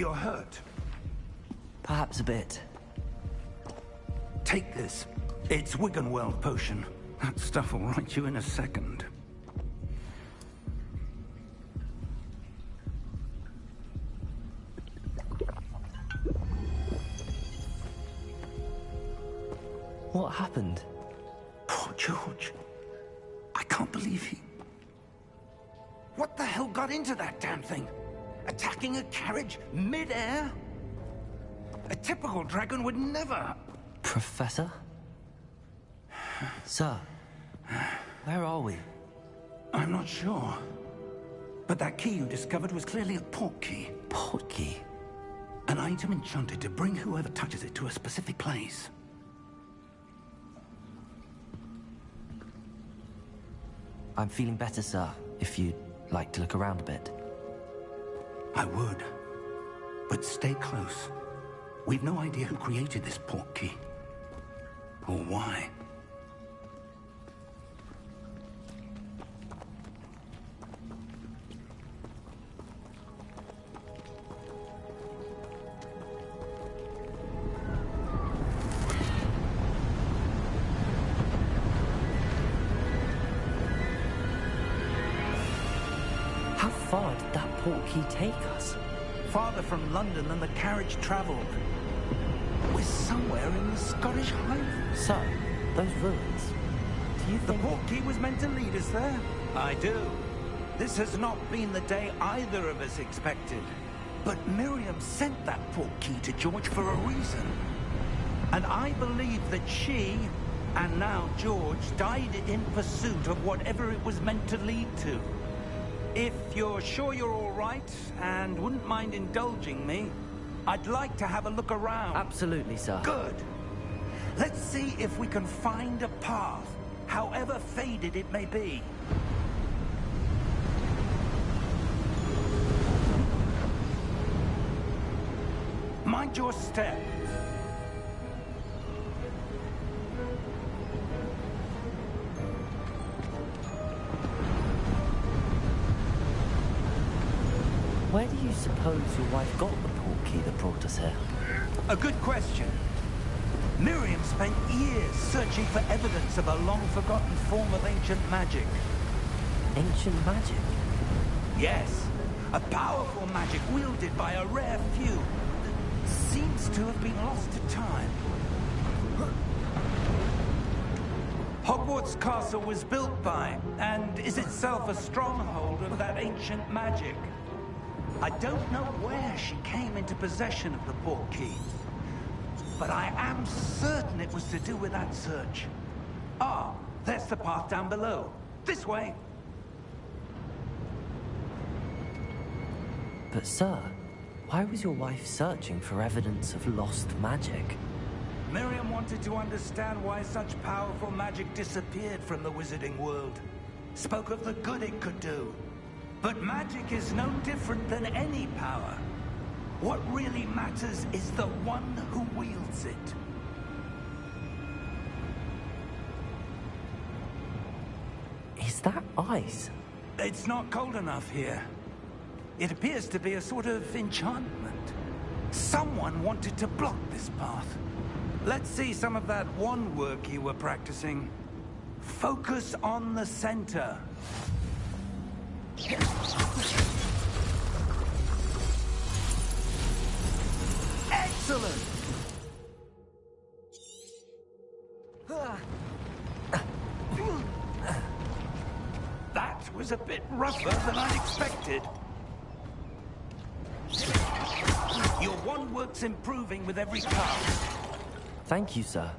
You're hurt. Perhaps a bit. Take this. It's Wiggenweld potion. That stuff will right you in a second. What happened? Poor George. I can't believe he... What the hell got into that damn thing? Attacking a carriage mid-air? A typical dragon would never... Professor? Sir, where are we? I'm not sure. But that key you discovered was clearly a port key. Port key? An item enchanted to bring whoever touches it to a specific place. I'm feeling better, sir, if you'd like to look around a bit. I would. But stay close. We've no idea who created this port key. Or why. How far did that port key take us? Farther from London than the carriage travelled. We're somewhere in the Scottish Highlands. Sir, those ruins. Do you The think... port key was meant to lead us there? I do. This has not been the day either of us expected. But Miriam sent that port key to George for a reason. And I believe that she, and now George, died in pursuit of whatever it was meant to lead to. If you're sure you're all right, and wouldn't mind indulging me, I'd like to have a look around. Absolutely, sir. Good. Let's see if we can find a path, however faded it may be. Mind your step. Where do you suppose your wife got the port key that brought us here? A good question. Miriam spent years searching for evidence of a long-forgotten form of ancient magic. Ancient magic? Yes, a powerful magic wielded by a rare few that seems to have been lost to time. Hogwarts Castle was built by, and is itself a stronghold of that ancient magic. I don't know where she came into possession of the port key, but I am certain it was to do with that search. Ah, there's the path down below. This way. But sir, why was your wife searching for evidence of lost magic? Miriam wanted to understand why such powerful magic disappeared from the wizarding world. Spoke of the good it could do. But magic is no different than any power. What really matters is the one who wields it. Is that ice? It's not cold enough here. It appears to be a sort of enchantment. Someone wanted to block this path. Let's see some of that wand work you were practicing. Focus on the center. Excellent! That was a bit rougher than I'd expected. Your wand work's improving with every cast. Thank you, sir.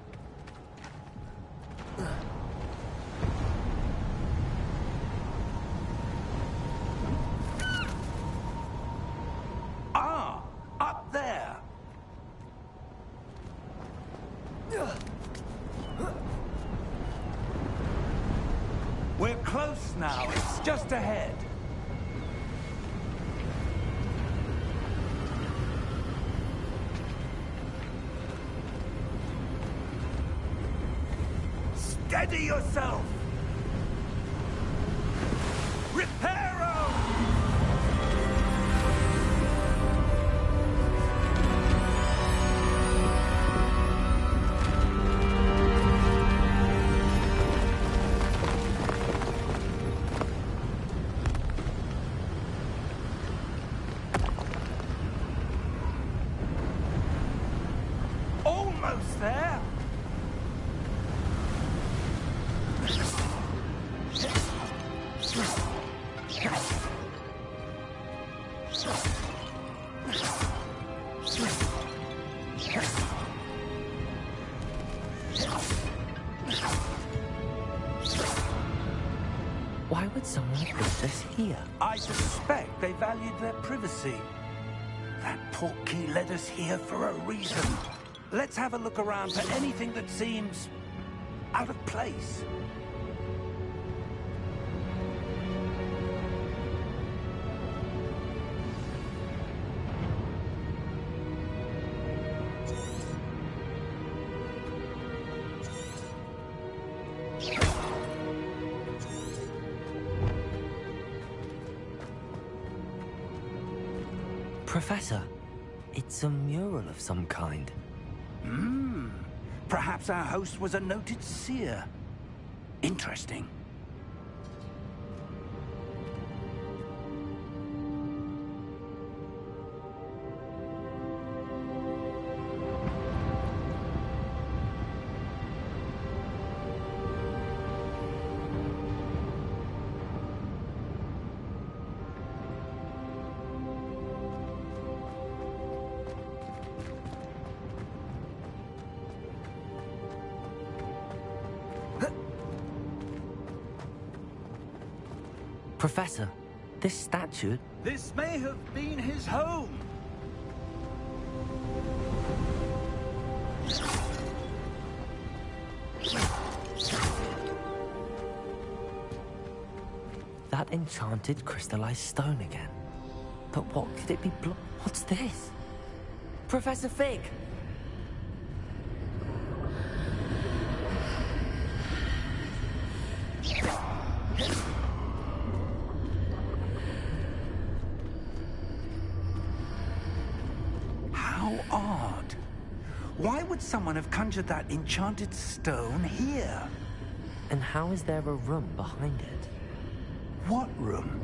Ah, up there. We're close now. It's just ahead. Steady yourself! Reparo! there? Why would someone put this here? I suspect they valued their privacy. That portkey led us here for a reason. Let's have a look around for anything that seems out of place. Professor, it's a mural of some kind. Perhaps our host was a noted seer. Interesting. Professor, this statue... This may have been his home. That enchanted crystallized stone again. But what could it be What's this? Professor Fig! How odd. Why would someone have conjured that enchanted stone here? And how is there a room behind it? What room?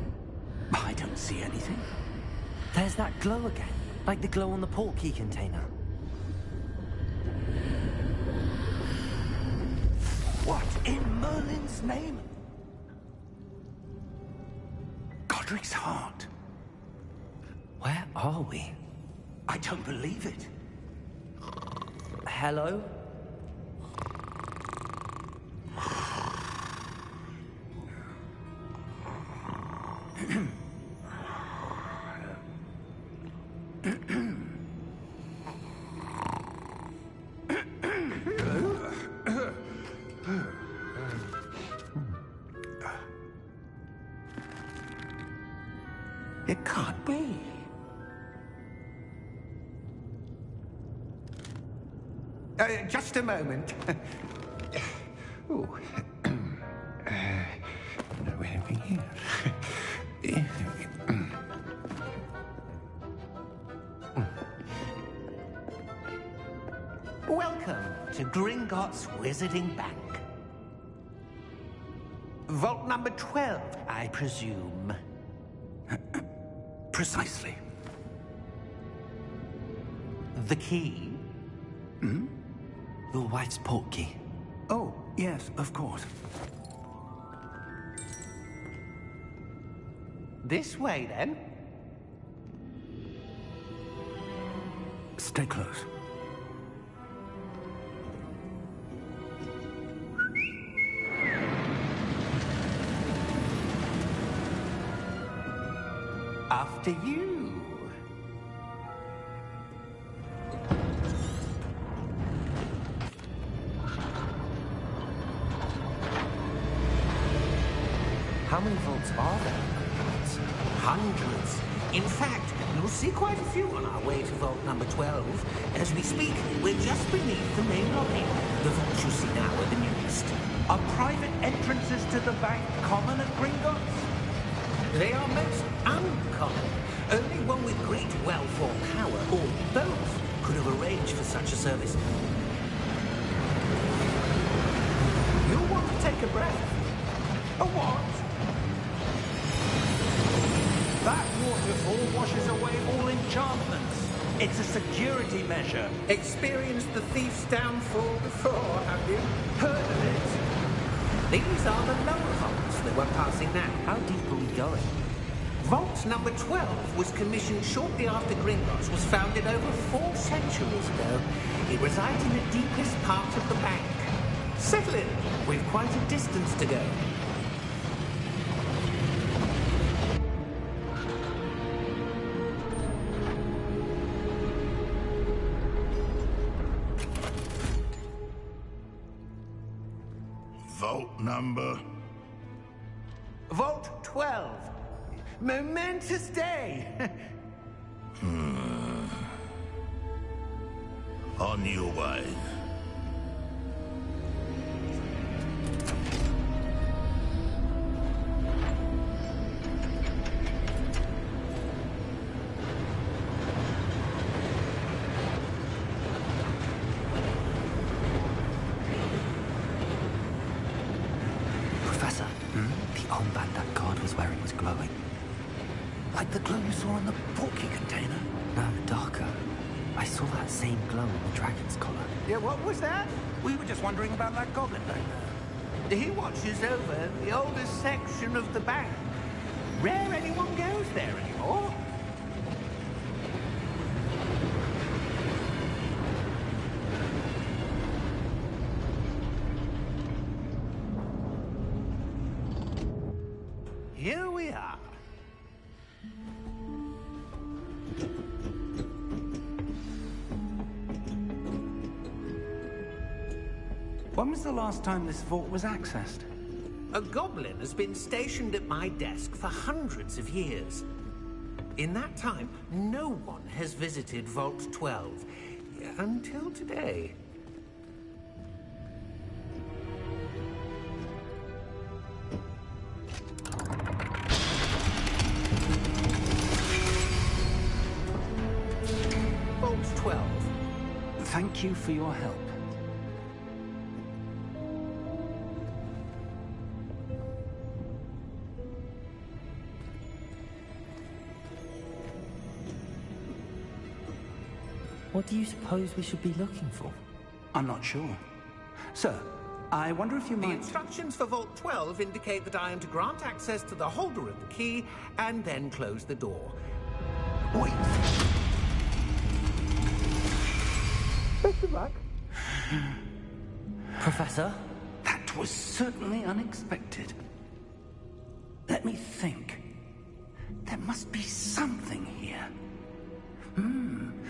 I don't see anything. There's that glow again, like the glow on the portkey container. What in Merlin's name? Godric's heart. Where are we? I don't believe it. Hello? It can't be. Just a moment. Oh. Where are we here? Welcome to Gringotts Wizarding Bank. Vault number 12, I presume. Precisely. The key? Your wife's portkey. Oh, yes, of course. This way, then. Stay close. After you. How many vaults are there? Hundreds. In fact, you'll see quite a few on our way to vault number 12. As we speak, we're just beneath the main lobby. The vaults you see now are the newest. Are private entrances to the bank common at Gringotts? They are most uncommon. Only one with great wealth or power, or both, could have arranged for such a service. You'll want to take a breath. A what? That waterfall washes away all enchantments. It's a security measure. Experienced the thief's downfall before, have you? Heard of it? These are the lower vaults that we're passing now. How deep are we going? Vault number 12 was commissioned shortly after Gringotts was founded over 4 centuries ago. It resides in the deepest part of the bank. Settle in. We've quite a distance to go. Vault number? Vault 12. Momentous day. On your way. Professor, the armband that guard was wearing was glowing. Like the glow you saw in the porky container? No, darker. I saw that same glow on the dragon's collar. Yeah, what was that? We were just wondering about that goblin back there. He watches over the oldest section of the bank. Rare anyone goes there anymore. Here we are. When was the last time this vault was accessed? A goblin has been stationed at my desk for hundreds of years. In that time, no one has visited Vault 12 until today. Vault 12. Thank you for your help. What do you suppose we should be looking for? I'm not sure. Sir, I wonder if you The might... instructions for Vault 12 indicate that I am to grant access to the holder of the key and then close the door. Wait. Best of luck. Professor? That was certainly unexpected. Let me think. There must be something here.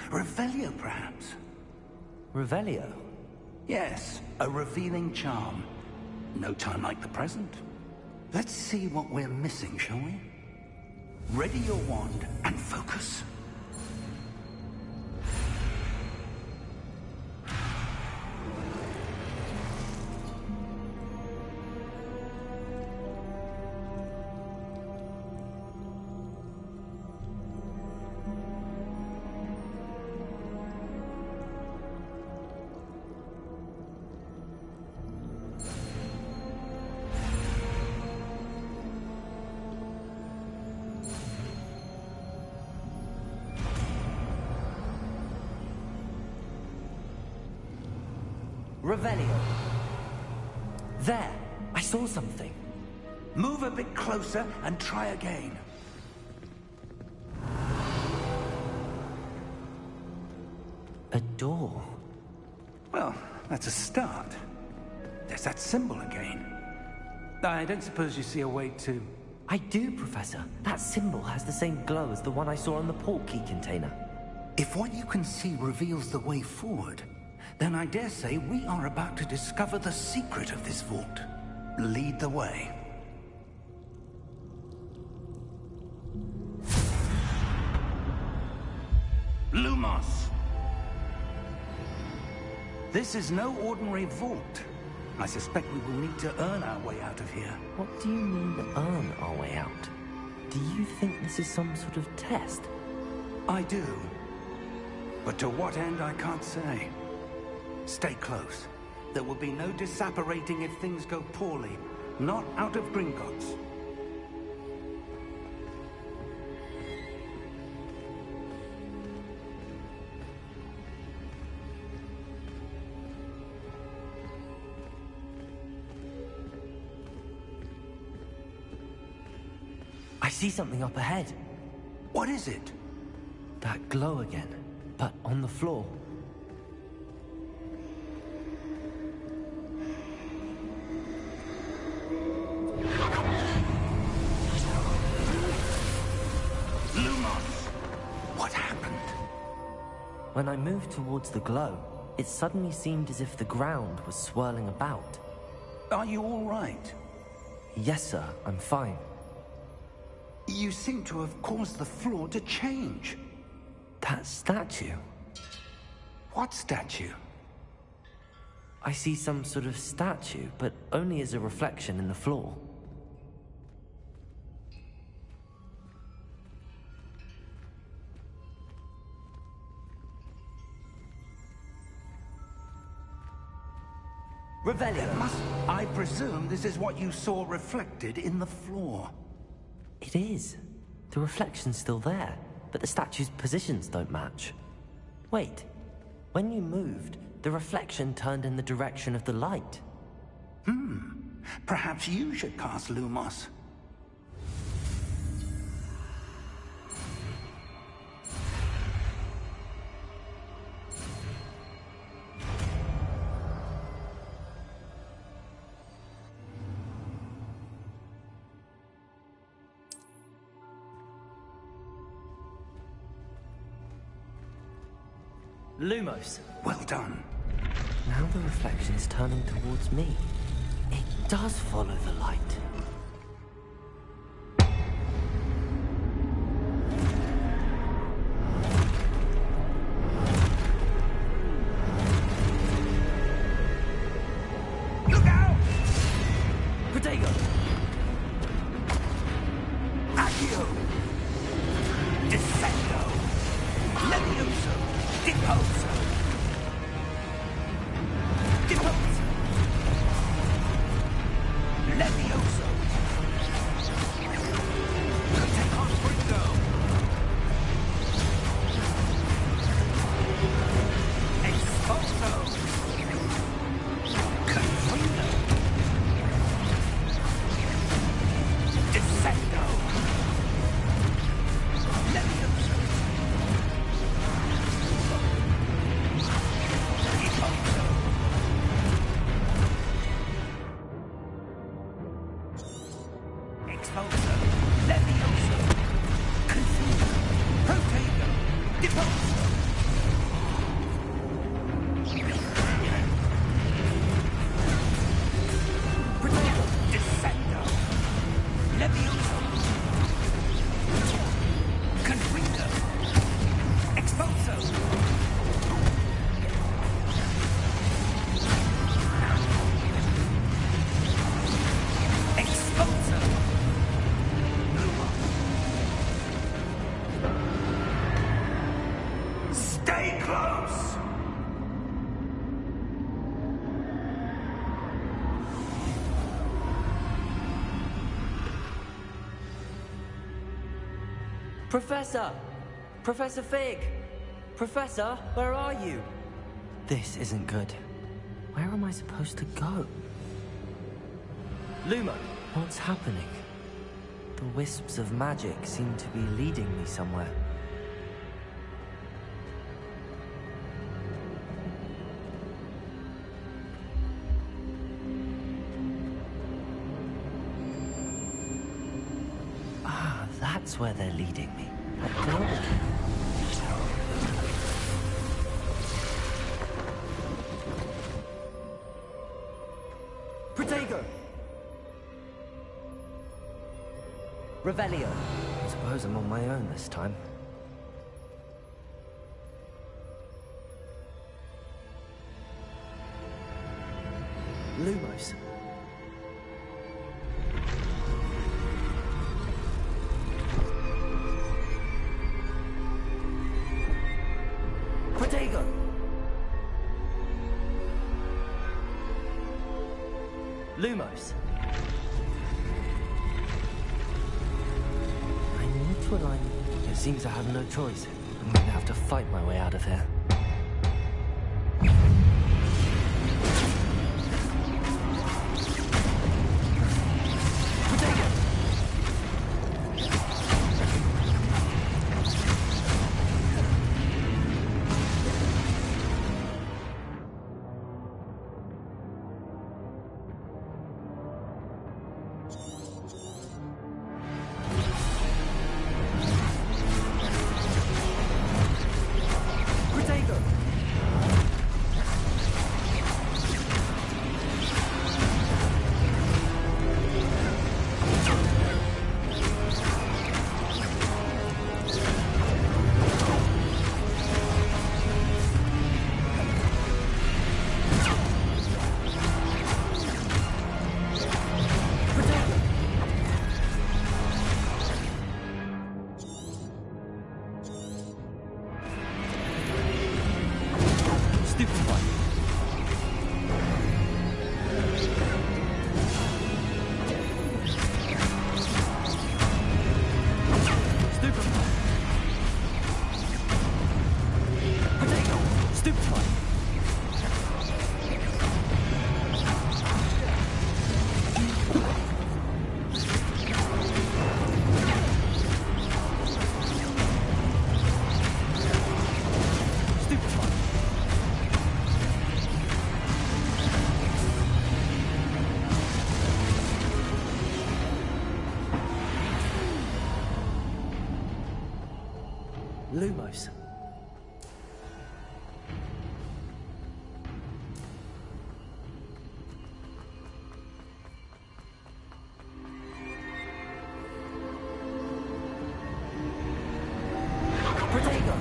Revelio, perhaps? Revelio? Yes, a revealing charm. No time like the present. Let's see what we're missing, shall we? Ready your wand and focus. Revelio. There! I saw something. Move a bit closer and try again. A door. Well, that's a start. There's that symbol again. I don't suppose you see a way to... I do, Professor. That symbol has the same glow as the one I saw on the port key container. If what you can see reveals the way forward, then I dare say we are about to discover the secret of this vault. Lead the way. Lumos! This is no ordinary vault. I suspect we will need to earn our way out of here. What do you mean, earn our way out? Do you think this is some sort of test? I do. But to what end, I can't say. Stay close. There will be no disapparating if things go poorly. Not out of Gringotts. see something up ahead. What is it? That glow again, but on the floor. Lumos! What happened? When I moved towards the glow, it suddenly seemed as if the ground was swirling about. Are you all right? Yes, sir, I'm fine. You seem to have caused the floor to change. That statue? What statue? I see some sort of statue, but only as a reflection in the floor. Revelio. I presume this is what you saw reflected in the floor. It is. The reflection's still there, but the statue's positions don't match. Wait. When you moved, the reflection turned in the direction of the light. Perhaps you should cast Lumos. Lumos. Well done. Now the reflection is turning towards me. It does follow the light. Look out! Protego! Accio! Descendo! Levioso! Deposo! Deposo! Levioso! Take on Bringo! Exposo! Confringo! Descendo! Levioso! Exposo, Levioso, Confuso, Protego, Deposo. Protego, Descendo, Levioso, Confuso, Exposo. Exposo. Stay close! Professor! Professor Fig! Professor, where are you? This isn't good. Where am I supposed to go? Lumo, what's happening? The wisps of magic seem to be leading me somewhere. Ah, that's where they're leading me. That glow. Protego! Revelio. I suppose I'm on my own this time. Lumos. Protego! Lumos. I need to align. It seems I have no choice. I'm going to have to fight my way out of here. Protego! Lumos. Protego!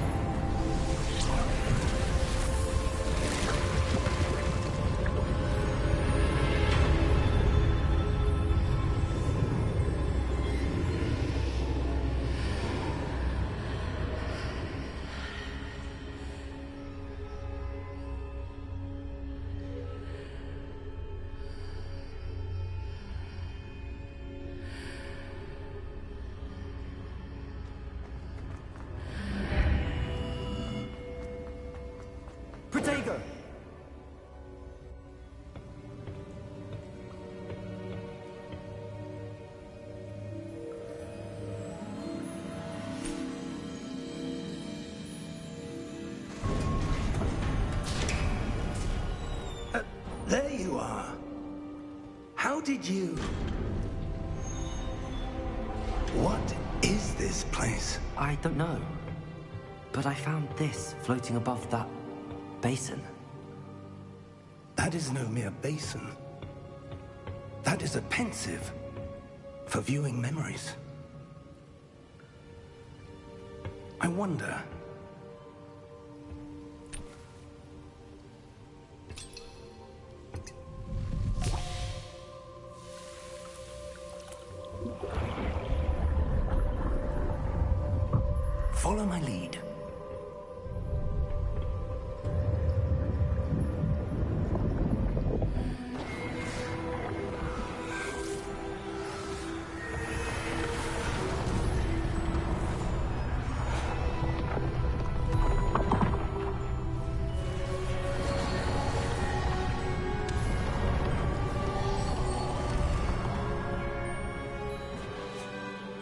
Protego! There you are. How did you... What is this place? I don't know. But I found this floating above that basin. That is no mere basin. That is a pensive for viewing memories. I wonder... Follow my lead.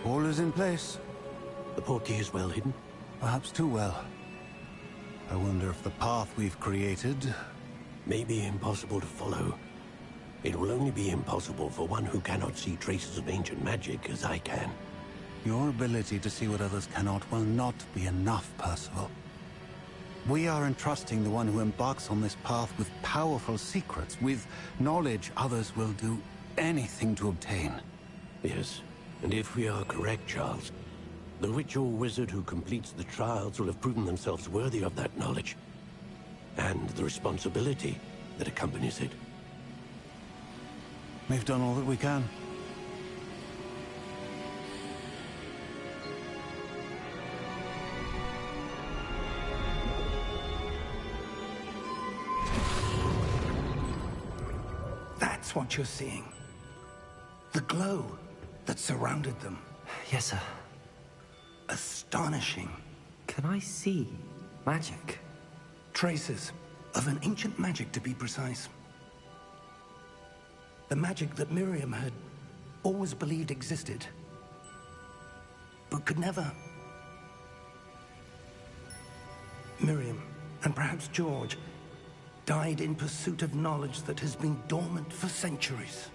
All is in place. The portkey is well hidden. Perhaps too well. I wonder if the path we've created... May be impossible to follow. It will only be impossible for one who cannot see traces of ancient magic as I can. Your ability to see what others cannot will not be enough, Percival. We are entrusting the one who embarks on this path with powerful secrets, with knowledge others will do anything to obtain. Yes, and if we are correct, Charles, the witch or wizard who completes the trials will have proven themselves worthy of that knowledge, and the responsibility that accompanies it. We've done all that we can. That's what you're seeing. The glow that surrounded them. Yes, sir. Astonishing. Can I see magic? Traces of an ancient magic, to be precise. The magic that Miriam had always believed existed, but could never. Miriam, and perhaps George, died in pursuit of knowledge that has been dormant for centuries.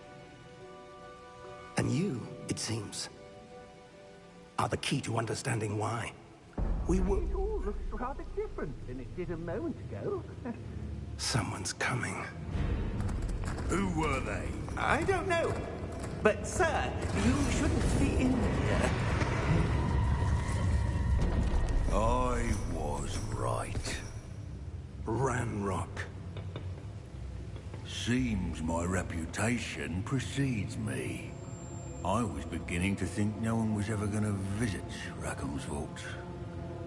And you, it seems, are the key to understanding why. We were... It all looks rather different than it did a moment ago. Someone's coming. Who were they? I don't know. But, sir, you shouldn't be in here. I was right. Ranrock. Seems my reputation precedes me. I was beginning to think no one was ever going to visit Rackham's vault.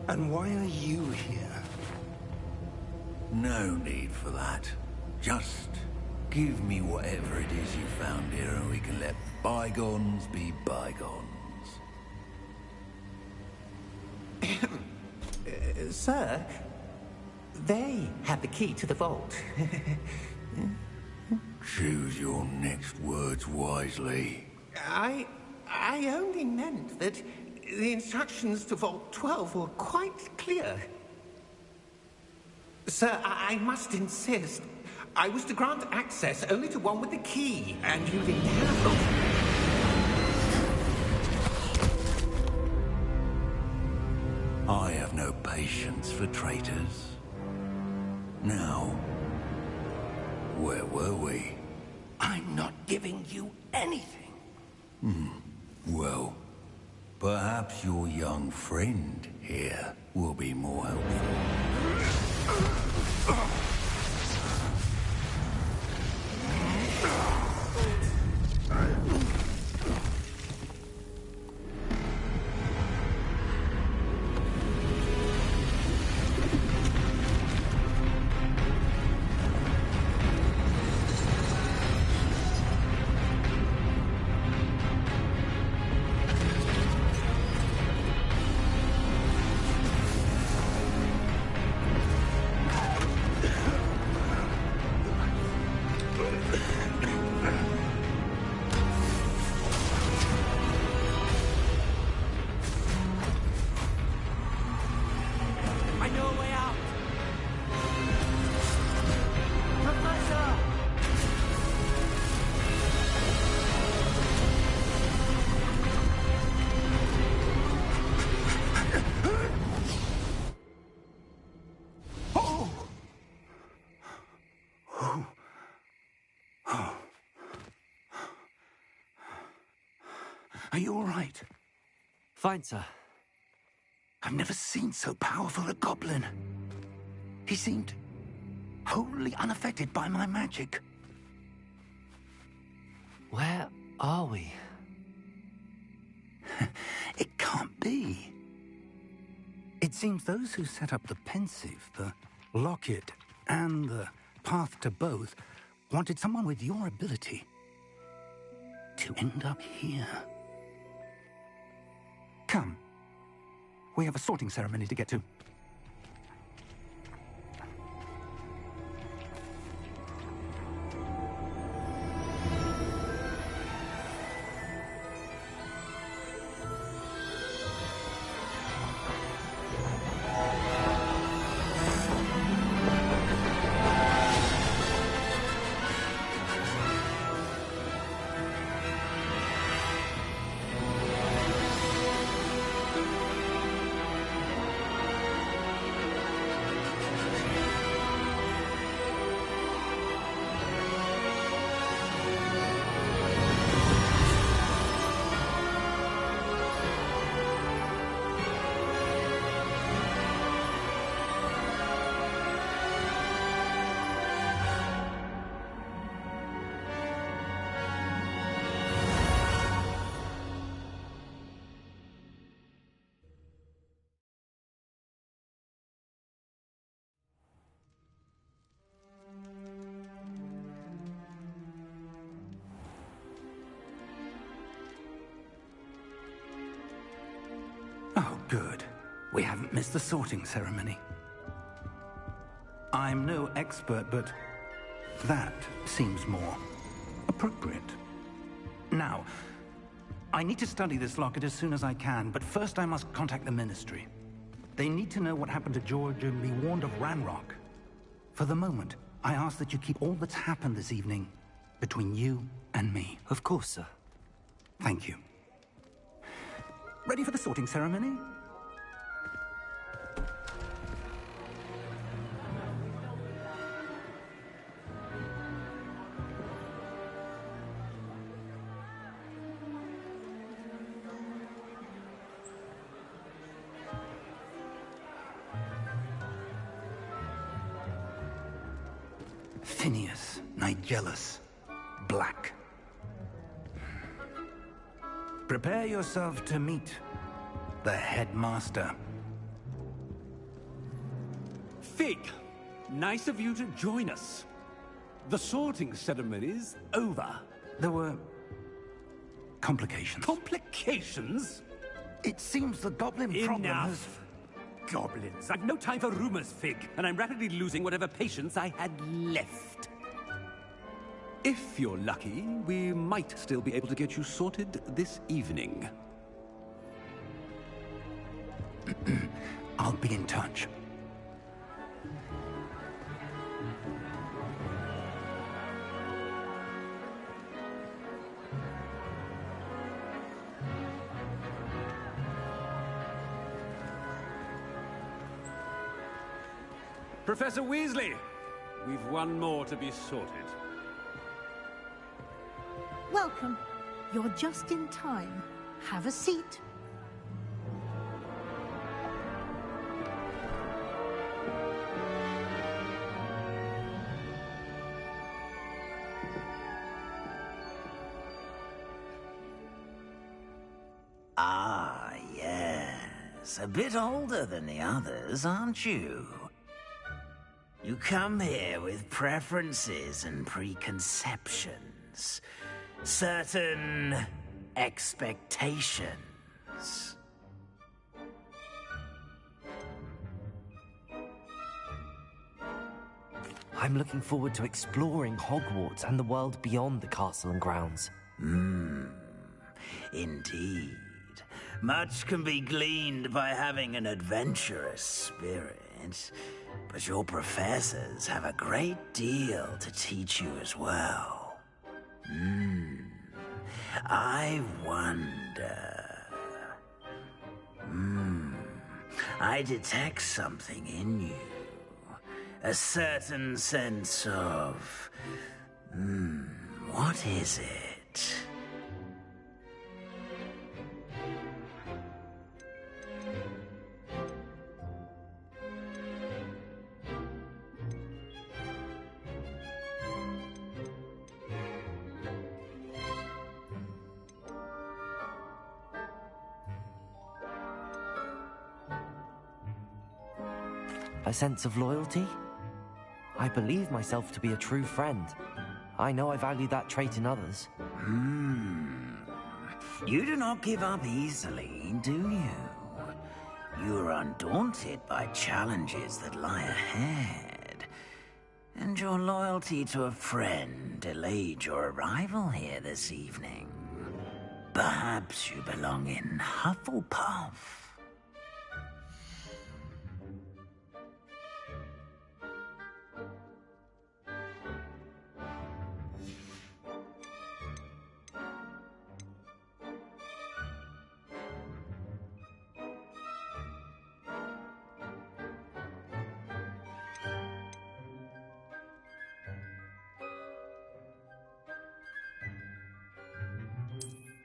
And why are you here? No need for that. Just give me whatever it is you found here and we can let bygones be bygones. Sir, they had the key to the vault. Choose your next words wisely. I only meant that the instructions to Vault 12 were quite clear. Sir, I must insist. I was to grant access only to one with the key, and you didn't have them. I have no patience for traitors. Now, where were we? I'm not giving you anything. Well, perhaps your young friend here will be more helpful. I know a way out. Professor! Are you all right? Fine, sir. I've never seen so powerful a goblin. He seemed wholly unaffected by my magic. Where are we? It can't be. It seems those who set up the pensive, the locket, and the path to both wanted someone with your ability to end up here. Come. We have a sorting ceremony to get to. Oh, good. We haven't missed the sorting ceremony. I'm no expert, but that seems more appropriate. Now, I need to study this locket as soon as I can, but first I must contact the Ministry. They need to know what happened to George and be warned of Ranrock. For the moment, I ask that you keep all that's happened this evening between you and me. Of course, sir. Thank you. Ready for the sorting ceremony? Phineas, Nigellus, Black. Prepare yourself to meet the headmaster. Fig, nice of you to join us. The sorting ceremony's over. There were complications. Complications? It seems the goblin problem has... Enough. Goblins. I've no time for rumors, Fig, and I'm rapidly losing whatever patience I had left. If you're lucky, we might still be able to get you sorted this evening. I'll be in touch. Professor Weasley, we've one more to be sorted. Welcome. You're just in time. Have a seat. Ah, yes. A bit older than the others, aren't you? You come here with preferences and preconceptions. Certain expectations. I'm looking forward to exploring Hogwarts and the world beyond the castle and grounds. Indeed. Much can be gleaned by having an adventurous spirit, but your professors have a great deal to teach you as well. I wonder... I detect something in you. A certain sense of... what is it? A sense of loyalty? I believe myself to be a true friend. I know I value that trait in others. You do not give up easily, do you? You are undaunted by challenges that lie ahead. And your loyalty to a friend delayed your arrival here this evening. Perhaps you belong in Hufflepuff.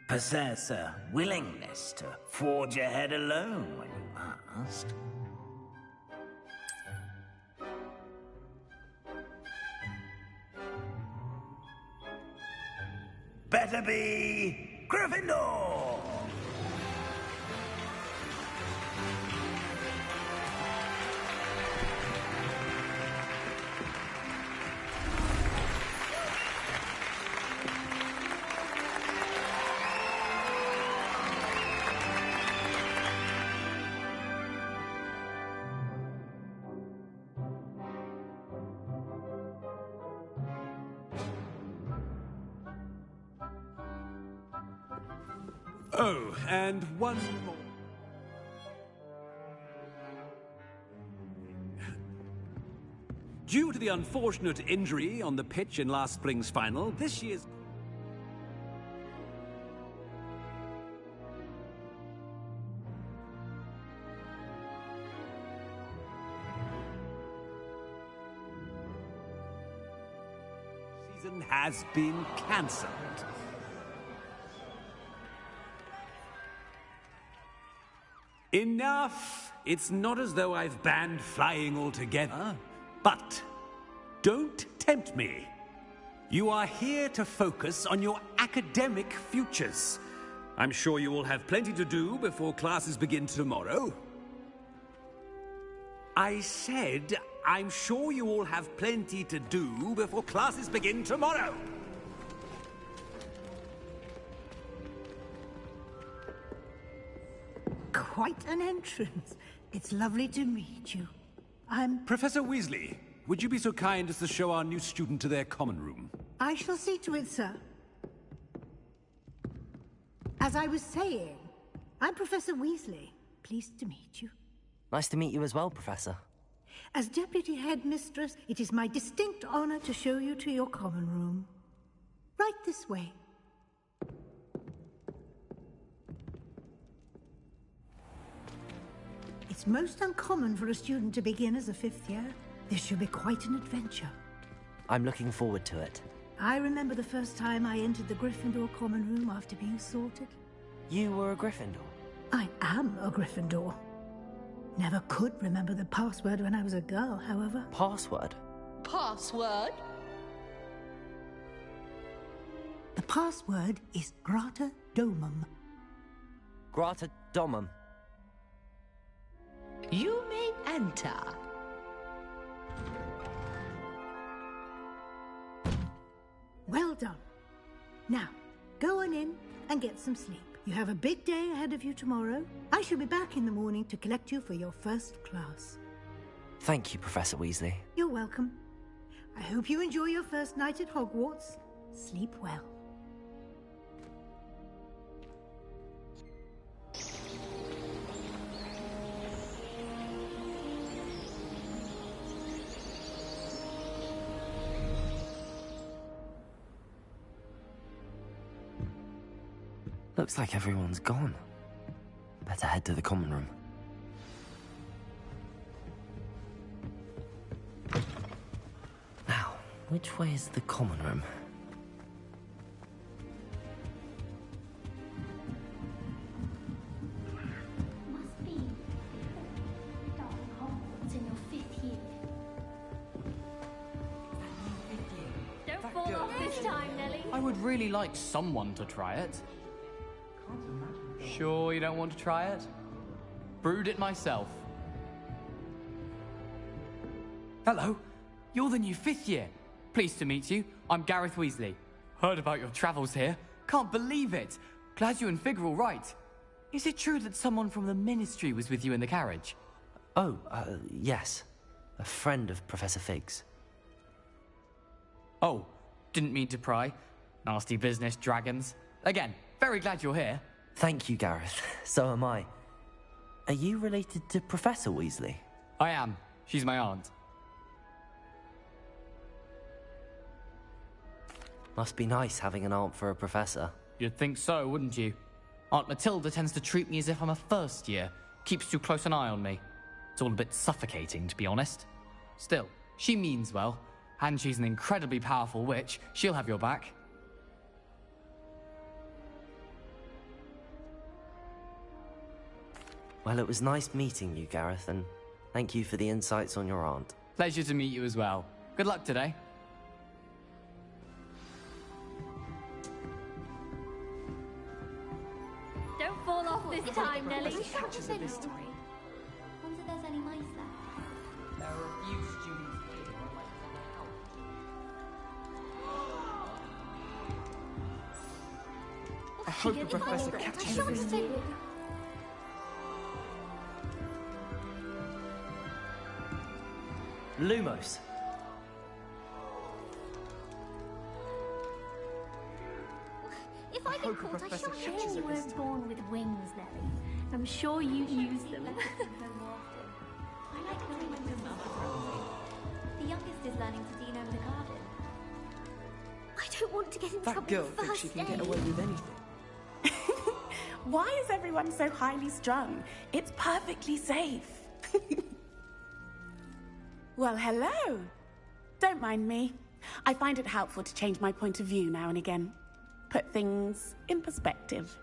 Possess a willingness to forge ahead alone when you asked. Better be Gryffindor! Oh, and one more. Due to the unfortunate injury on the pitch in last spring's final, this year's... season has been cancelled. Enough! It's not as though I've banned flying altogether. But don't tempt me. You are here to focus on your academic futures. I'm sure you will have plenty to do before classes begin tomorrow. I said, I'm sure you all have plenty to do before classes begin tomorrow. Quite an entrance. It's lovely to meet you. I'm... Professor Weasley, would you be so kind as to show our new student to their common room? I shall see to it, sir. As I was saying, I'm Professor Weasley. Pleased to meet you. Nice to meet you as well, Professor. As Deputy Headmistress, it is my distinct honor to show you to your common room. Right this way. It's most uncommon for a student to begin as a fifth year. This should be quite an adventure. I'm looking forward to it. I remember the first time I entered the Gryffindor common room after being sorted. You were a Gryffindor? I am a Gryffindor. Never could remember the password when I was a girl, however. Password? Password? The password is Grata Domum. Grata Domum. You may enter. Well done. Now, go on in and get some sleep. You have a big day ahead of you tomorrow. I shall be back in the morning to collect you for your first class. Thank you, Professor Weasley. You're welcome. I hope you enjoy your first night at Hogwarts. Sleep well. Looks like everyone's gone. Better head to the common room. Now, which way is the common room? Must be. Darling Hogwarts in your 5th year. Don't fall off this time, Nelly. I would really like someone to try it. Sure you don't want to try it? Brewed it myself. Hello, you're the new 5th year. Pleased to meet you. I'm Gareth Weasley. Heard about your travels here. Can't believe it. Glad you and Fig are all right. Is it true that someone from the Ministry was with you in the carriage? Oh, yes. A friend of Professor Fig's. Oh, didn't mean to pry. Nasty business, dragons. Again, very glad you're here. Thank you, Gareth. So am I. Are you related to Professor Weasley? I am. She's my aunt. Must be nice having an aunt for a professor. You'd think so, wouldn't you? Aunt Matilda tends to treat me as if I'm a first year. Keeps too close an eye on me. It's all a bit suffocating, to be honest. Still, she means well. And she's an incredibly powerful witch. She'll have your back. Well, it was nice meeting you, Gareth, and thank you for the insights on your aunt. Pleasure to meet you as well. Good luck today. Don't fall off this time, Nelly. This time. Wonder if there's any mice left. There are a few students here who would like to hang out. I hope the professor catches me. Lumos. If I get caught, I shall sure you weren't born with wings, Nelly. I'm sure you use them. I like playing with them. The youngest is learning to genome the garden. I don't want to get in trouble. That girl thinks she can get away with anything. Why is everyone so highly strung? It's perfectly safe. Well, hello. Don't mind me. I find it helpful to change my point of view now and again. Put things in perspective.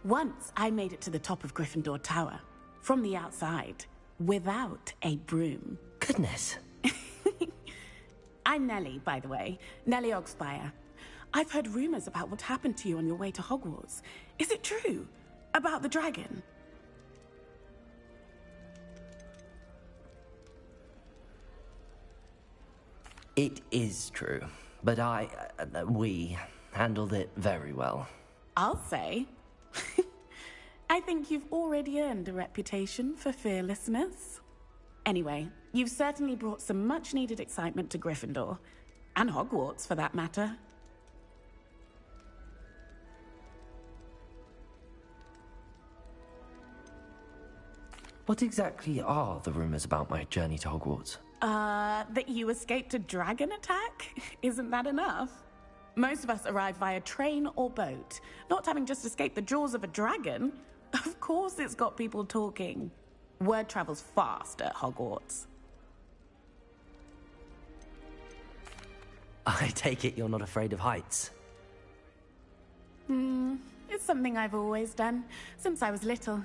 Once I made it to the top of Gryffindor Tower, from the outside, without a broom. Goodness. I'm Nellie, by the way. Nellie Ogspire. I've heard rumors about what happened to you on your way to Hogwarts. Is it true? About the dragon? It is true, but we handled it very well. I'll say. I think you've already earned a reputation for fearlessness. Anyway, you've certainly brought some much-needed excitement to Gryffindor. And Hogwarts, for that matter. What exactly are the rumors about my journey to Hogwarts? That you escaped a dragon attack? Isn't that enough? Most of us arrive via train or boat. Not having just escaped the jaws of a dragon, of course it's got people talking. Word travels fast at Hogwarts. I take it you're not afraid of heights. It's something I've always done, since I was little.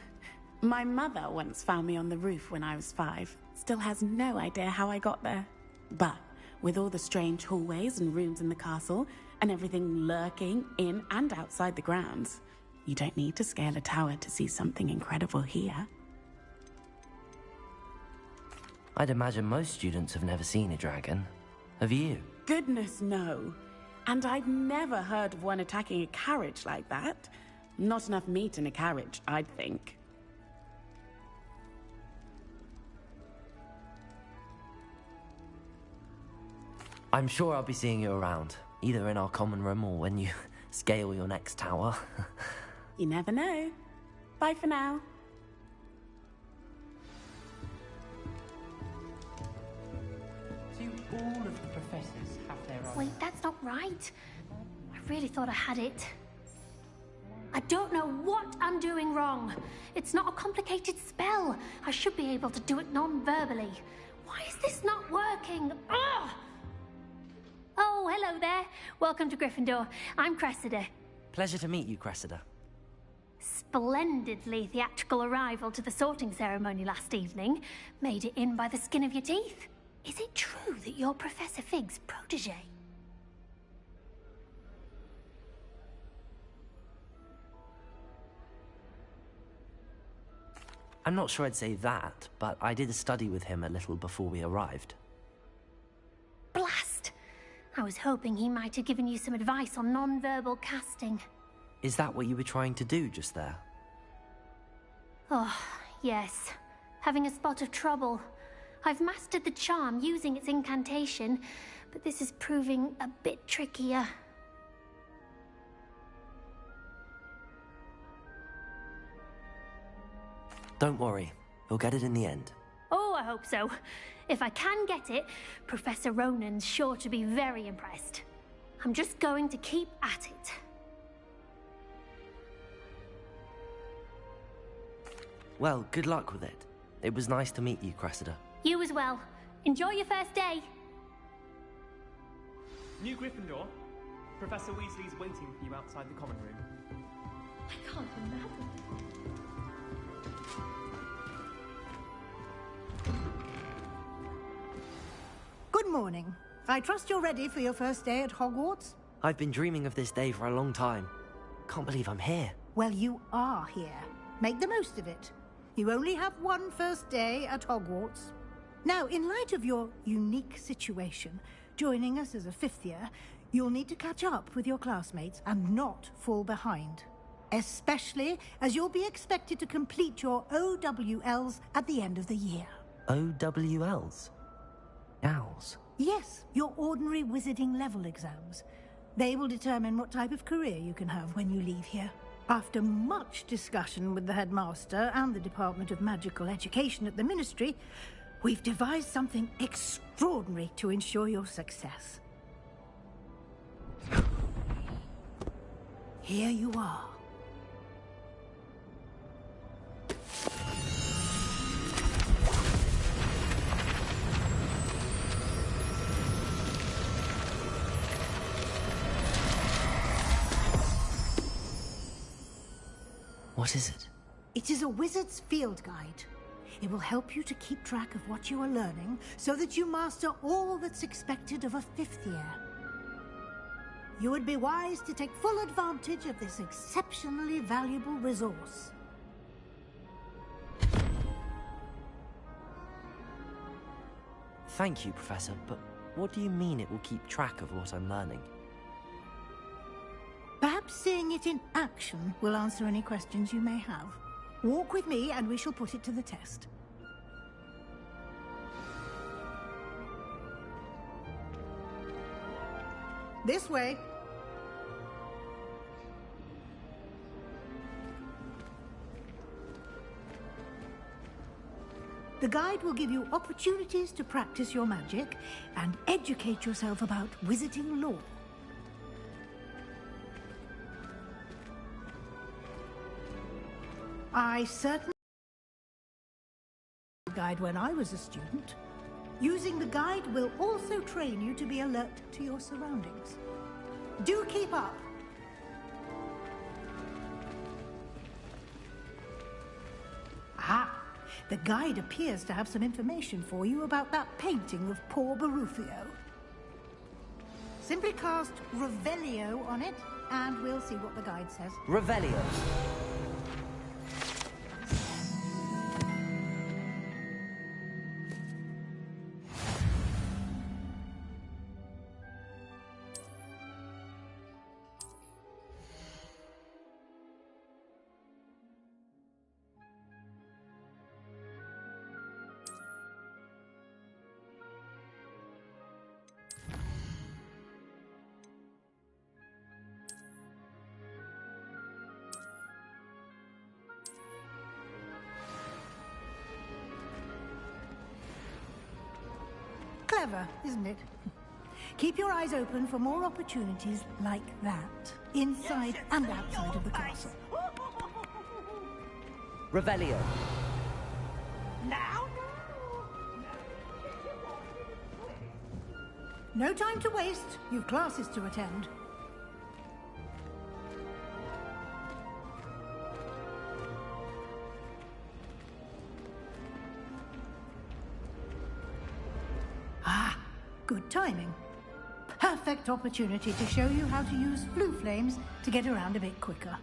My mother once found me on the roof when I was 5. Still has no idea how I got there. But with all the strange hallways and rooms in the castle, and everything lurking in and outside the grounds, you don't need to scale a tower to see something incredible here. I'd imagine most students have never seen a dragon. Have you? Goodness, no. And I've never heard of one attacking a carriage like that. Not enough meat in a carriage, I'd think. I'm sure I'll be seeing you around, either in our common room or when you scale your next tower. You never know. Bye for now. Do all of the professors have their own? Wait, that's not right. I really thought I had it. I don't know what I'm doing wrong. It's not a complicated spell. I should be able to do it non-verbally. Why is this not working? Ugh! Oh, hello there. Welcome to Gryffindor. I'm Cressida. Pleasure to meet you, Cressida. Splendidly theatrical arrival to the sorting ceremony last evening. Made it in by the skin of your teeth. Is it true that you're Professor Fig's protege? I'm not sure I'd say that, but I did study with him a little before we arrived. Blast! I was hoping he might have given you some advice on non-verbal casting. Is that what you were trying to do just there? Oh, yes. Having a spot of trouble. I've mastered the charm using its incantation, but this is proving a bit trickier. Don't worry, we'll get it in the end. Oh, I hope so. If I can get it, Professor Ronan's sure to be very impressed. I'm just going to keep at it. Well, good luck with it. It was nice to meet you, Cressida. You as well. Enjoy your first day. New Gryffindor. Professor Weasley's waiting for you outside the common room. I can't imagine. Good morning. I trust you're ready for your first day at Hogwarts? I've been dreaming of this day for a long time. Can't believe I'm here. Well, you are here. Make the most of it. You only have one first day at Hogwarts. Now, in light of your unique situation, joining us as a 5th year, you'll need to catch up with your classmates and not fall behind. Especially as you'll be expected to complete your OWLs at the end of the year. OWLs? Owls? Yes, your ordinary wizarding level exams. They will determine what type of career you can have when you leave here. After much discussion with the headmaster and the Department of Magical Education at the Ministry, we've devised something extraordinary to ensure your success. Here you are. What is it? It is a wizard's field guide. It will help you to keep track of what you are learning so that you master all that's expected of a 5th year. You would be wise to take full advantage of this exceptionally valuable resource. Thank you, Professor, but what do you mean it will keep track of what I'm learning? Perhaps seeing it in action will answer any questions you may have. Walk with me and we shall put it to the test. This way. The guide will give you opportunities to practice your magic and educate yourself about wizarding lore. I certainly guide when I was a student. Using the guide will also train you to be alert to your surroundings. Do keep up. Ah, the guide appears to have some information for you about that painting of poor Barufio. Simply cast Revelio on it, and we'll see what the guide says. Revelio. Clever, isn't it? Keep your eyes open for more opportunities like that, inside and outside of the castle. Revelio. Now? No time to waste. You've classes to attend. Good timing. Perfect opportunity to show you how to use flue flames to get around a bit quicker.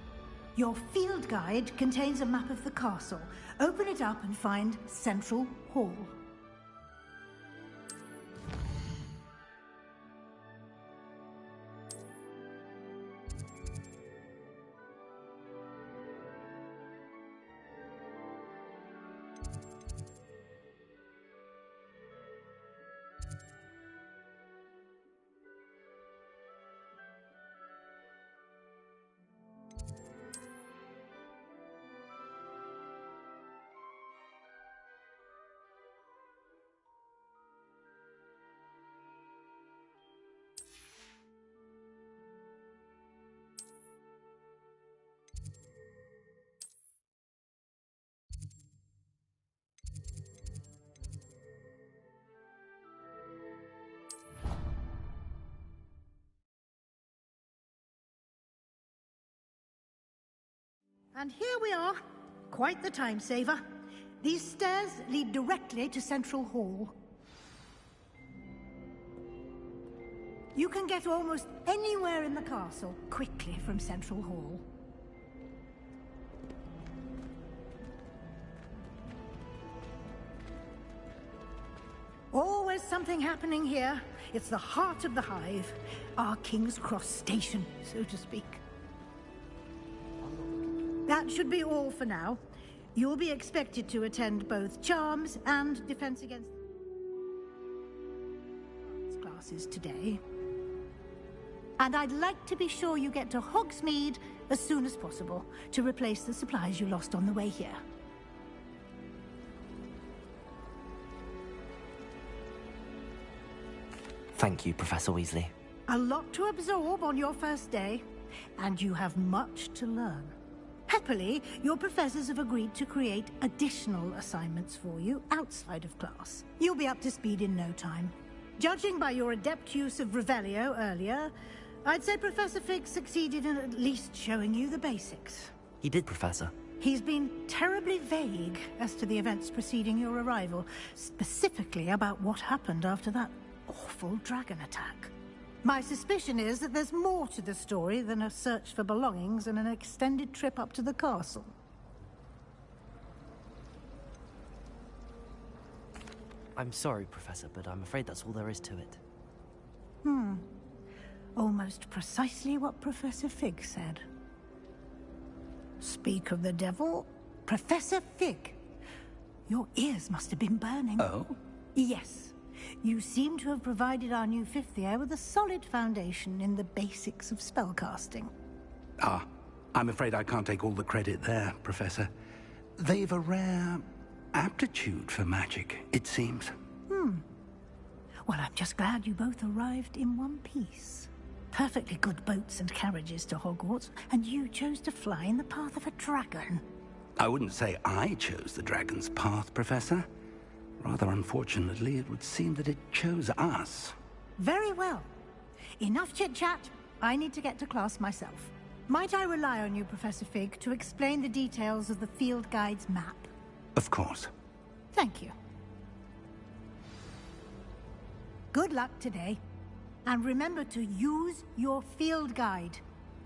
Your field guide contains a map of the castle. Open it up and find Central Hall. And here we are. Quite the time saver. These stairs lead directly to Central Hall. You can get almost anywhere in the castle quickly from Central Hall. Always something happening here. It's the heart of the hive. Our King's Cross station, so to speak. That should be all for now. You'll be expected to attend both Charms and Defense Against classes today. And I'd like to be sure you get to Hogsmeade as soon as possible to replace the supplies you lost on the way here. Thank you, Professor Weasley. A lot to absorb on your first day, and you have much to learn. Happily, your professors have agreed to create additional assignments for you outside of class. You'll be up to speed in no time. Judging by your adept use of Revelio earlier, I'd say Professor Fig succeeded in at least showing you the basics. He did, Professor. He's been terribly vague as to the events preceding your arrival, specifically about what happened after that awful dragon attack. My suspicion is that there's more to the story than a search for belongings and an extended trip up to the castle. I'm sorry, Professor, but I'm afraid that's all there is to it. Almost precisely what Professor Fig said. Speak of the devil, Professor Fig. Your ears must have been burning. Oh? Yes. You seem to have provided our new fifth year with a solid foundation in the basics of spellcasting. Ah, I'm afraid I can't take all the credit there, Professor. They've a rare aptitude for magic, it seems. Well, I'm just glad you both arrived in one piece. Perfectly good boats and carriages to Hogwarts, and you chose to fly in the path of a dragon. I wouldn't say I chose the dragon's path, Professor. Rather unfortunately, it would seem that it chose us. Very well. Enough chit-chat. I need to get to class myself. Might I rely on you, Professor Fig, to explain the details of the field guide's map? Of course. Thank you. Good luck today. And remember to use your field guide.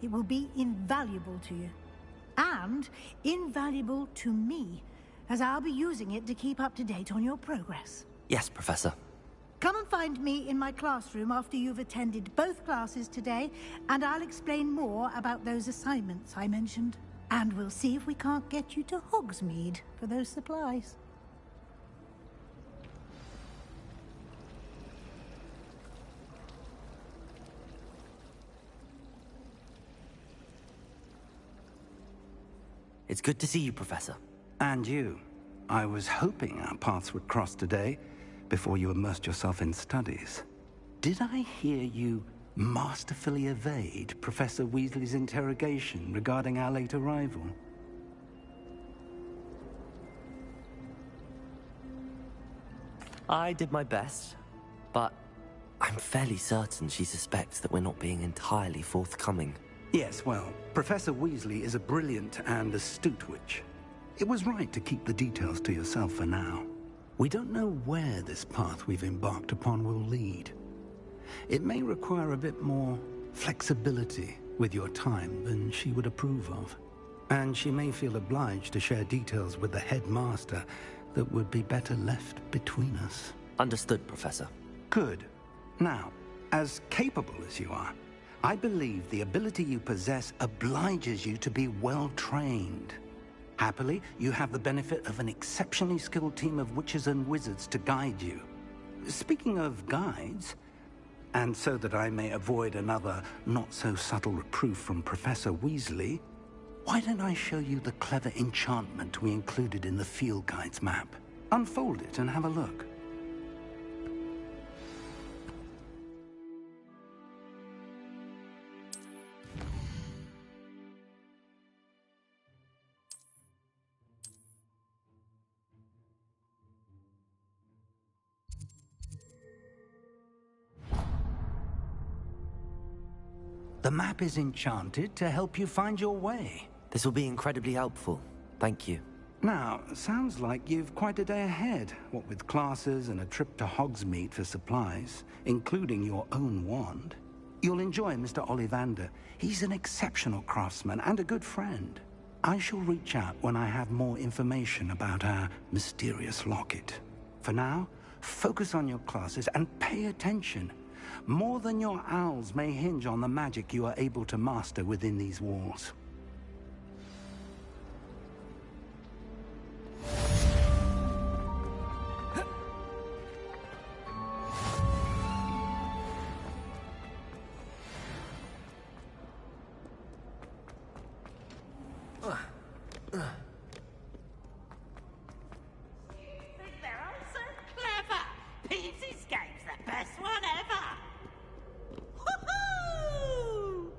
It will be invaluable to you. And invaluable to me, as I'll be using it to keep up to date on your progress. Yes, Professor. Come and find me in my classroom after you've attended both classes today, and I'll explain more about those assignments I mentioned. And we'll see if we can't get you to Hogsmeade for those supplies. It's good to see you, Professor. And you. I was hoping our paths would cross today, before you immersed yourself in studies. Did I hear you masterfully evade Professor Weasley's interrogation regarding our late arrival? I did my best, but I'm fairly certain she suspects that we're not being entirely forthcoming. Yes, well, Professor Weasley is a brilliant and astute witch. It was right to keep the details to yourself for now. We don't know where this path we've embarked upon will lead. It may require a bit more flexibility with your time than she would approve of. And she may feel obliged to share details with the headmaster that would be better left between us. Understood, Professor. Good. Now, as capable as you are, I believe the ability you possess obliges you to be well-trained. Happily, you have the benefit of an exceptionally skilled team of witches and wizards to guide you. Speaking of guides, and so that I may avoid another not-so-subtle reproof from Professor Weasley, why don't I show you the clever enchantment we included in the field guide's map? Unfold it and have a look. The map is enchanted to help you find your way. This will be incredibly helpful. Thank you. Now, sounds like you've quite a day ahead, what with classes and a trip to Hogsmeade for supplies, including your own wand. You'll enjoy Mr. Ollivander. He's an exceptional craftsman and a good friend. I shall reach out when I have more information about our mysterious locket. For now, focus on your classes and pay attention. More than your owls may hinge on the magic you are able to master within these walls. They're all so clever. Peasy's game's the best one ever. Woohoo!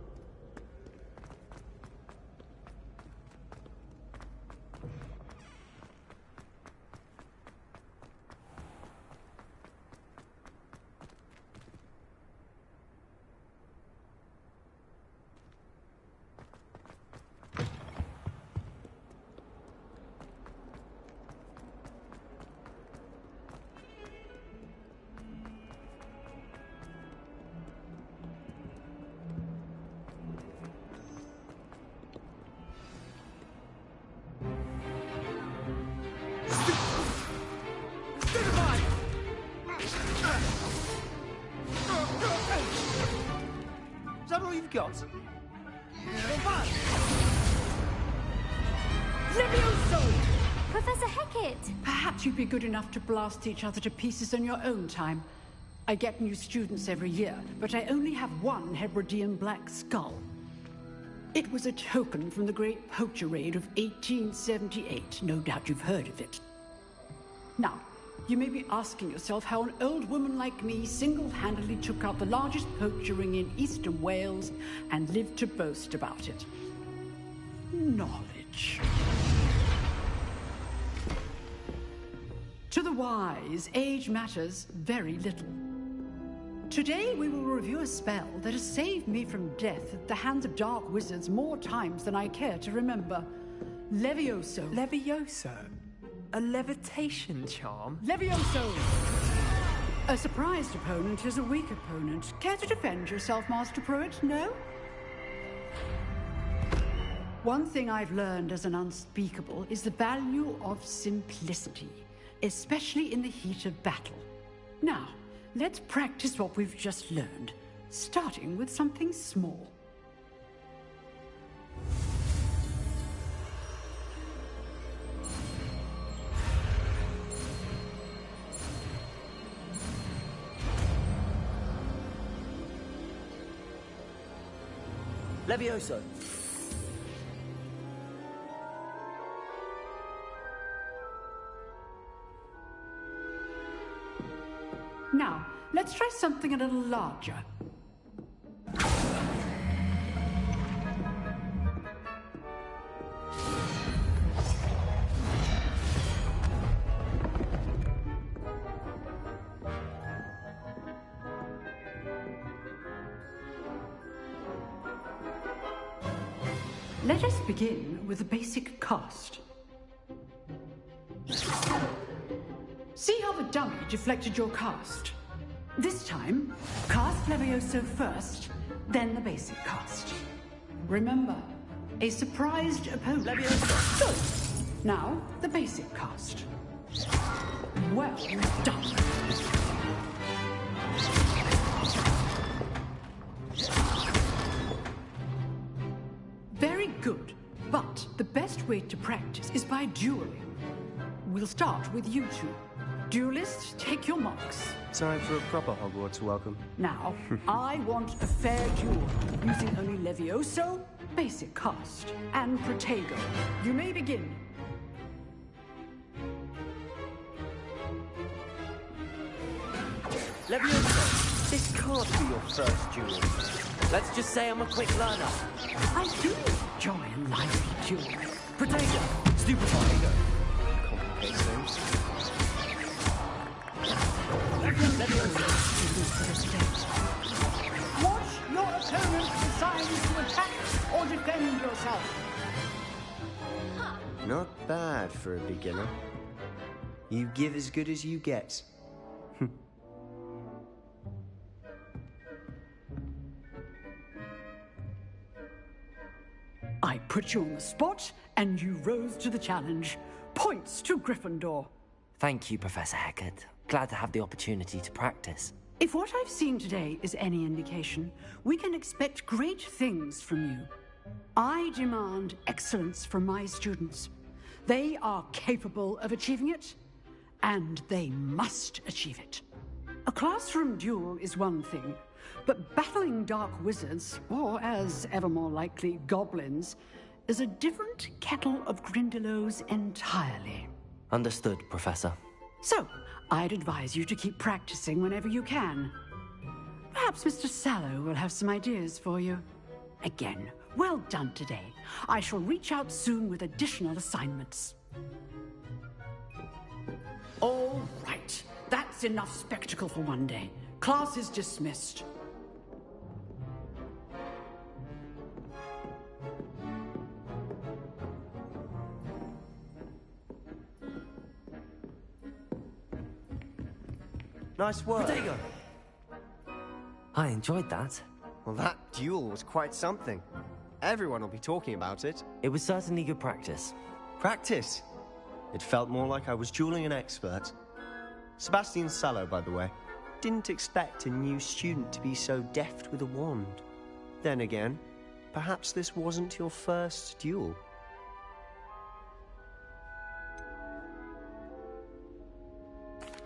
Is that all you've got? Professor Hecat! Perhaps you'd be good enough to blast each other to pieces on your own time. I get new students every year, but I only have one Hebridean black skull. It was a token from the Great Poacher Raid of 1878. No doubt you've heard of it. Now, you may be asking yourself how an old woman like me single-handedly took out the largest poacher ring in eastern Wales and lived to boast about it. Knowledge. To the wise, age matters very little. Today we will review a spell that has saved me from death at the hands of dark wizards more times than I care to remember. Levioso. Levioso? A levitation charm? Levioso! A surprised opponent is a weak opponent. Care to defend yourself, Master Pruitt? No? One thing I've learned as an unspeakable is the value of simplicity, especially in the heat of battle. Now, let's practice what we've just learned, starting with something small. Levioso. Now, let's try something a little larger. Let us begin with the basic cast. See how the dummy deflected your cast? This time, cast Levioso first, then the basic cast. Remember, a surprised opponent. Levioso! Good! Now, the basic cast. Well done! Very good, but the best way to practice is by dueling. We'll start with you two. Duelists, take your marks. Time for a proper Hogwarts welcome. Now, I want a fair duel, using only Levioso, basic cast, and Protego. You may begin. Levioso, this can't be your first duel. Let's just say I'm a quick learner. I do enjoy a lively duel. Protego, stupefy. Complicates things. Watch your opponent decide to attack or defend yourself. Not bad for a beginner. You give as good as you get. I put you on the spot, and you rose to the challenge. Points to Gryffindor. Thank you, Professor Hecat. Glad to have the opportunity to practice. If what I've seen today is any indication, we can expect great things from you. I demand excellence from my students. They are capable of achieving it, and they must achieve it. A classroom duel is one thing, but battling dark wizards, or as ever more likely, goblins, is a different kettle of Grindylows entirely. Understood, Professor. So, I'd advise you to keep practicing whenever you can. Perhaps Mr. Sallow will have some ideas for you. Again, well done today. I shall reach out soon with additional assignments. All right. That's enough spectacle for one day. Class is dismissed. Nice work. Protego! I enjoyed that. Well, that duel was quite something. Everyone will be talking about it. It was certainly good practice. Practice? It felt more like I was dueling an expert. Sebastian Sallow, by the way. Didn't expect a new student to be so deft with a wand. Then again, perhaps this wasn't your first duel.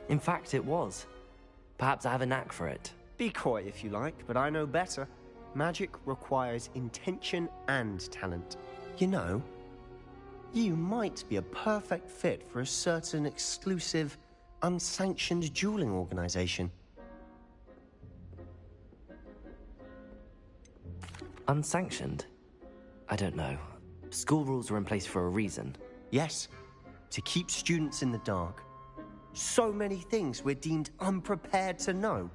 In fact, it was. Perhaps I have a knack for it. Be coy if you like, but I know better. Magic requires intention and talent. You know, you might be a perfect fit for a certain exclusive, unsanctioned dueling organization. Unsanctioned? I don't know. School rules are in place for a reason. Yes, to keep students in the dark. So many things we're deemed unprepared to know.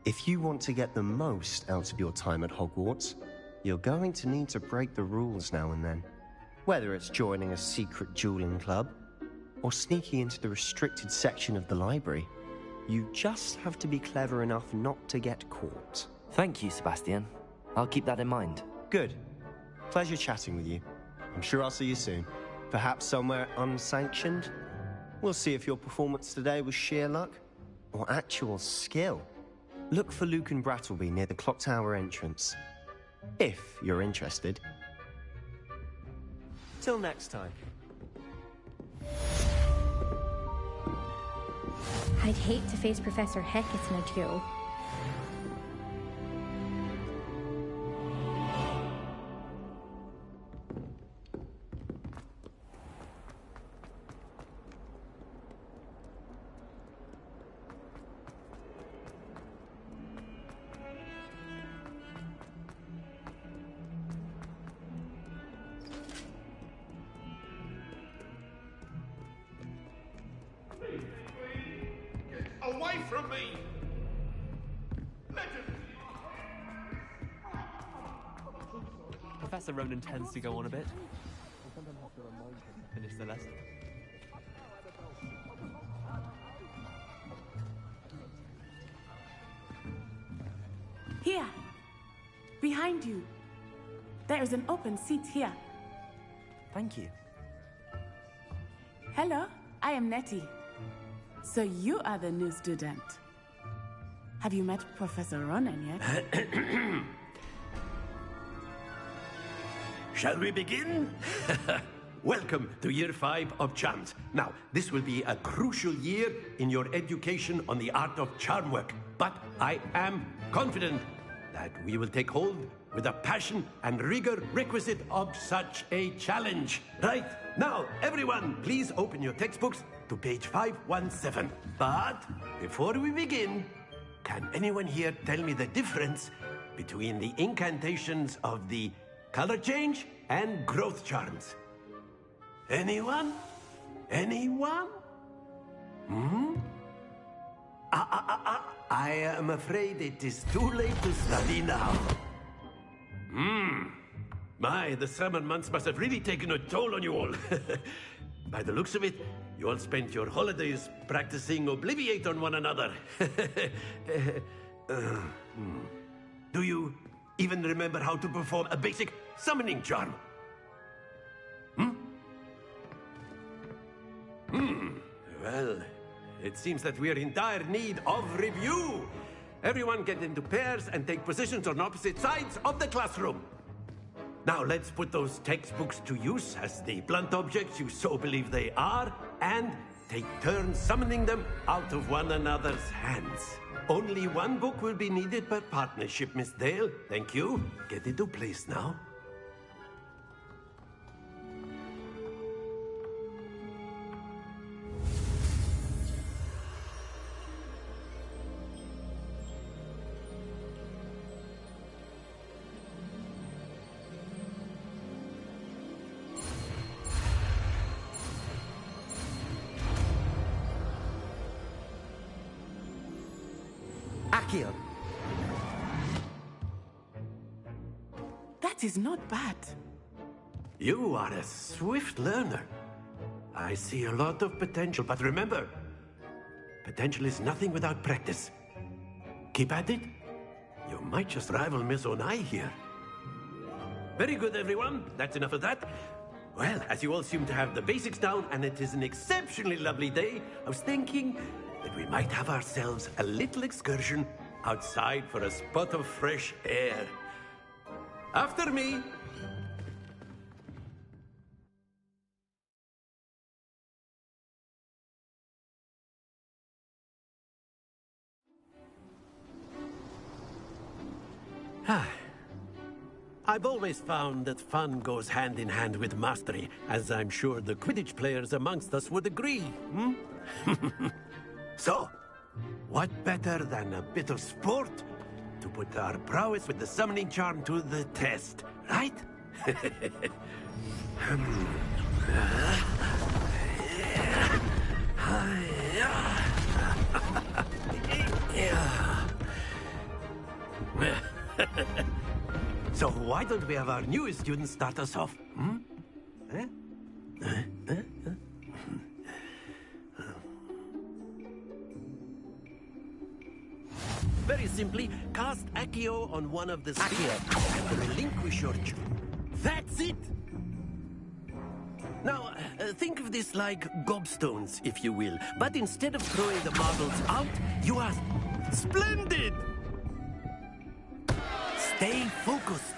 If you want to get the most out of your time at Hogwarts, you're going to need to break the rules now and then. Whether it's joining a secret dueling club, or sneaking into the restricted section of the library, you just have to be clever enough not to get caught. Thank you, Sebastian. I'll keep that in mind. Good. Pleasure chatting with you. I'm sure I'll see you soon. Perhaps somewhere unsanctioned? We'll see if your performance today was sheer luck or actual skill. Look for Luke and Brattleby near the clock tower entrance, if you're interested. Till next time. I'd hate to face Professor Hecat in a duel. Away from me! Professor Ronan tends to go on a bit. I sometimes have to remind him to finish the lesson. Here! Behind you! There is an open seat here. Thank you. Hello, I am Nettie. So you are the new student. Have you met Professor Ronan yet? Shall we begin? Welcome to Year 5 of Charms. Now, this will be a crucial year in your education on the art of charm work. But I am confident that we will take hold with the passion and rigor requisite of such a challenge. Right, now, everyone, please open your textbooks to page 517. But before we begin, can anyone here tell me the difference between the incantations of the color change and growth charms? Anyone? Anyone? I am afraid it is too late to study now. My, the summer months must have really taken a toll on you all. By the looks of it, you all spent your holidays practicing Obliviate on one another. Do you even remember how to perform a basic summoning charm? Well, it seems that we are in dire need of review. Everyone get into pairs and take positions on opposite sides of the classroom. Now let's put those textbooks to use as the blunt objects you so believe they are, and take turns summoning them out of one another's hands. Only one book will be needed per partnership, Miss Dale. Thank you. Get into place now. Accio. That is not bad. You are a swift learner. I see a lot of potential, but remember, potential is nothing without practice. Keep at it. You might just rival Miss Onai here. Very good, everyone. That's enough of that. Well, as you all seem to have the basics down, and it is an exceptionally lovely day, I was thinking that we might have ourselves a little excursion outside for a spot of fresh air. After me. I've always found that fun goes hand in hand with mastery, as I'm sure the Quidditch players amongst us would agree. So, what better than a bit of sport to put our prowess with the summoning charm to the test, right? Why don't we have our newest student start us off? Hmm? Very simply, cast Accio on one of the spheres and relinquish your That's it! Now, think of this like gobstones, if you will. But instead of throwing the marbles out, you are... Splendid! Stay focused.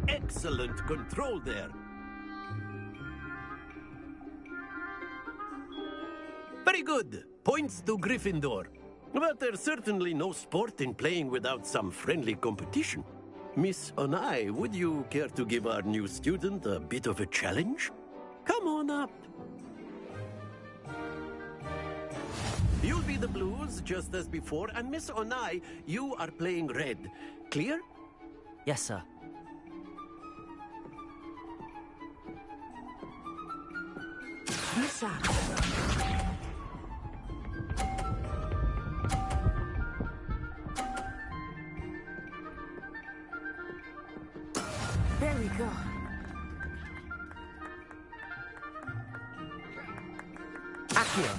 Excellent control there. Very good. Points to Gryffindor. But there's certainly no sport in playing without some friendly competition. Miss Onai, would you care to give our new student a bit of a challenge? Come on up. You'll be the blues, just as before, and Miss Onai, you are playing red. Clear? Yes, sir. Misha. There we go. Accio.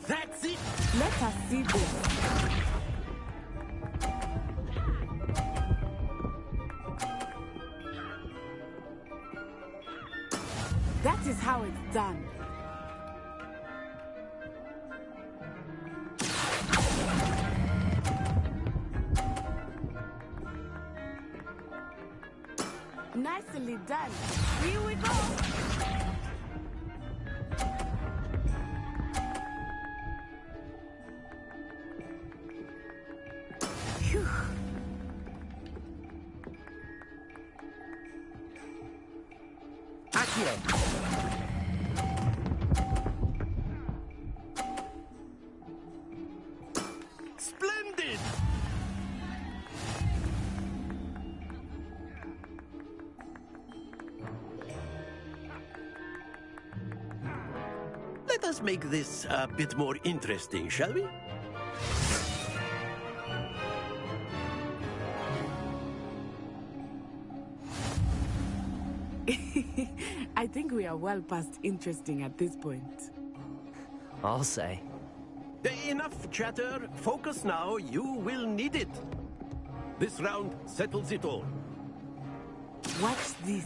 That's it! Let us see this. That is how it's done. Nicely done. Here we go. Phew. Accio. Splendid! Let us make this a bit more interesting, shall we? I think we are well past interesting at this point. I'll say. Enough chatter. Focus now. You will need it. This round settles it all. Watch this.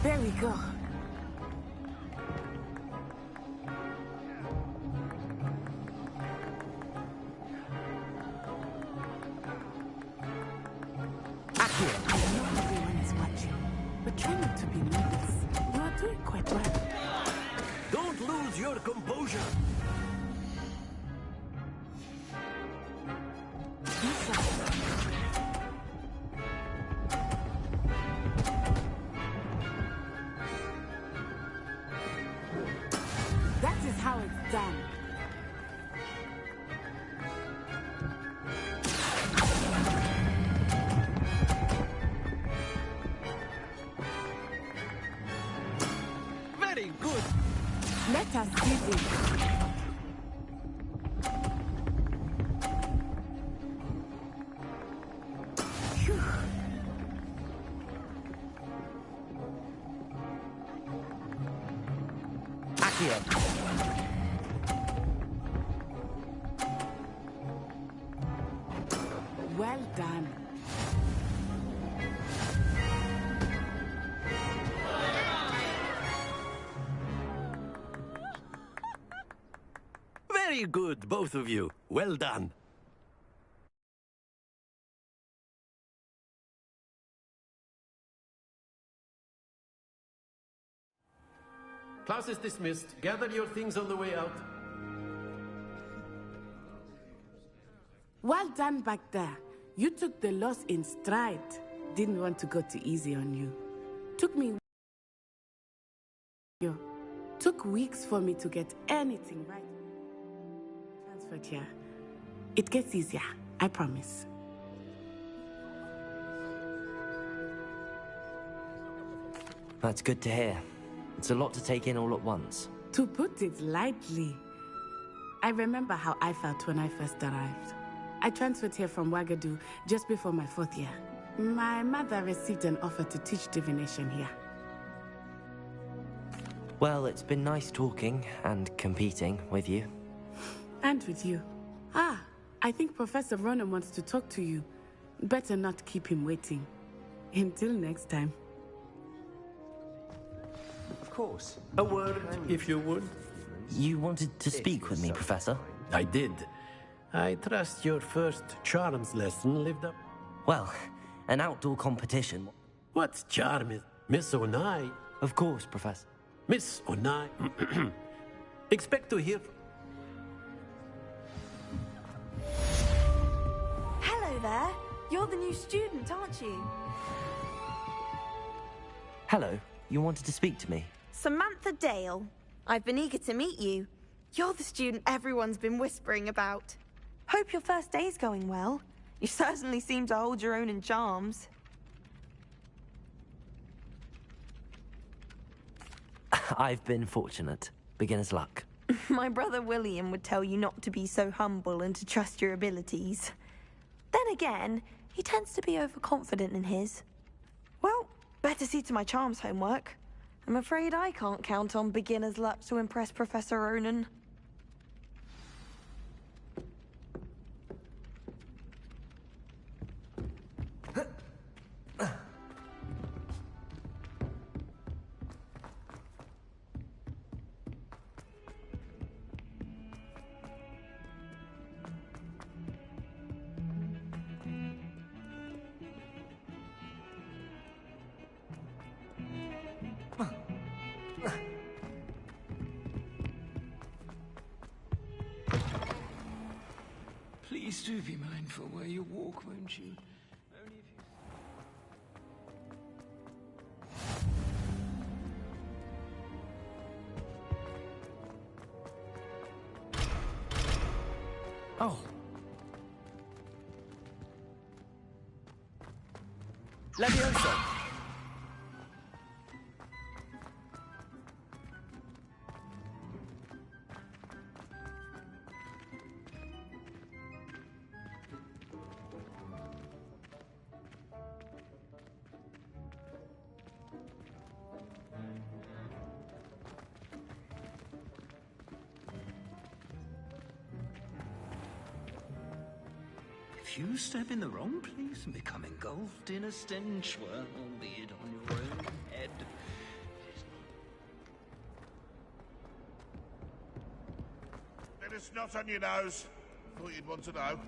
There we go. I know everyone is watching, but try not to be nervous. You are doing quite well. Don't lose your composure. That is how it's done. Very good. Let us see this. Phew. Accio. Well done. Very good, both of you. Well done. Class is dismissed. Gather your things on the way out. Well done back there. You took the loss in stride. Didn't want to go too easy on you. Took weeks for me to get anything right. Transferred here. It gets easier. I promise. That's good to hear. It's a lot to take in all at once. To put it lightly, I remember how I felt when I first arrived. I transferred here from Wagadu just before my 4th year. My mother received an offer to teach divination here. Well, it's been nice talking and competing with you. And with you. Ah, I think Professor Ronan wants to talk to you. Better not keep him waiting. Until next time. Of course. A word, if you would. You wanted to speak with me, Professor? I did. I trust your first charms lesson lived up. Well, an outdoor competition. What's charm is? Miss Onai? Of course, Professor. Miss Onai. Expect to hear... Hello there. You're the new student, aren't you? Hello. You wanted to speak to me? Samantha Dale. I've been eager to meet you. You're the student everyone's been whispering about. Hope your first day's going well. You certainly seem to hold your own in charms. I've been fortunate. Beginner's luck. My brother William would tell you not to be so humble and to trust your abilities. Then again, he tends to be overconfident in his. Well, better see to my charms homework. I'm afraid I can't count on beginner's luck to impress Professor Ronan. Please do be mindful where you walk, won't you? Only if you... Oh. Levioso. If you step in the wrong place and become engulfed in a stench, well, be it on your own head. Then it's not on your nose. Thought you'd want to know.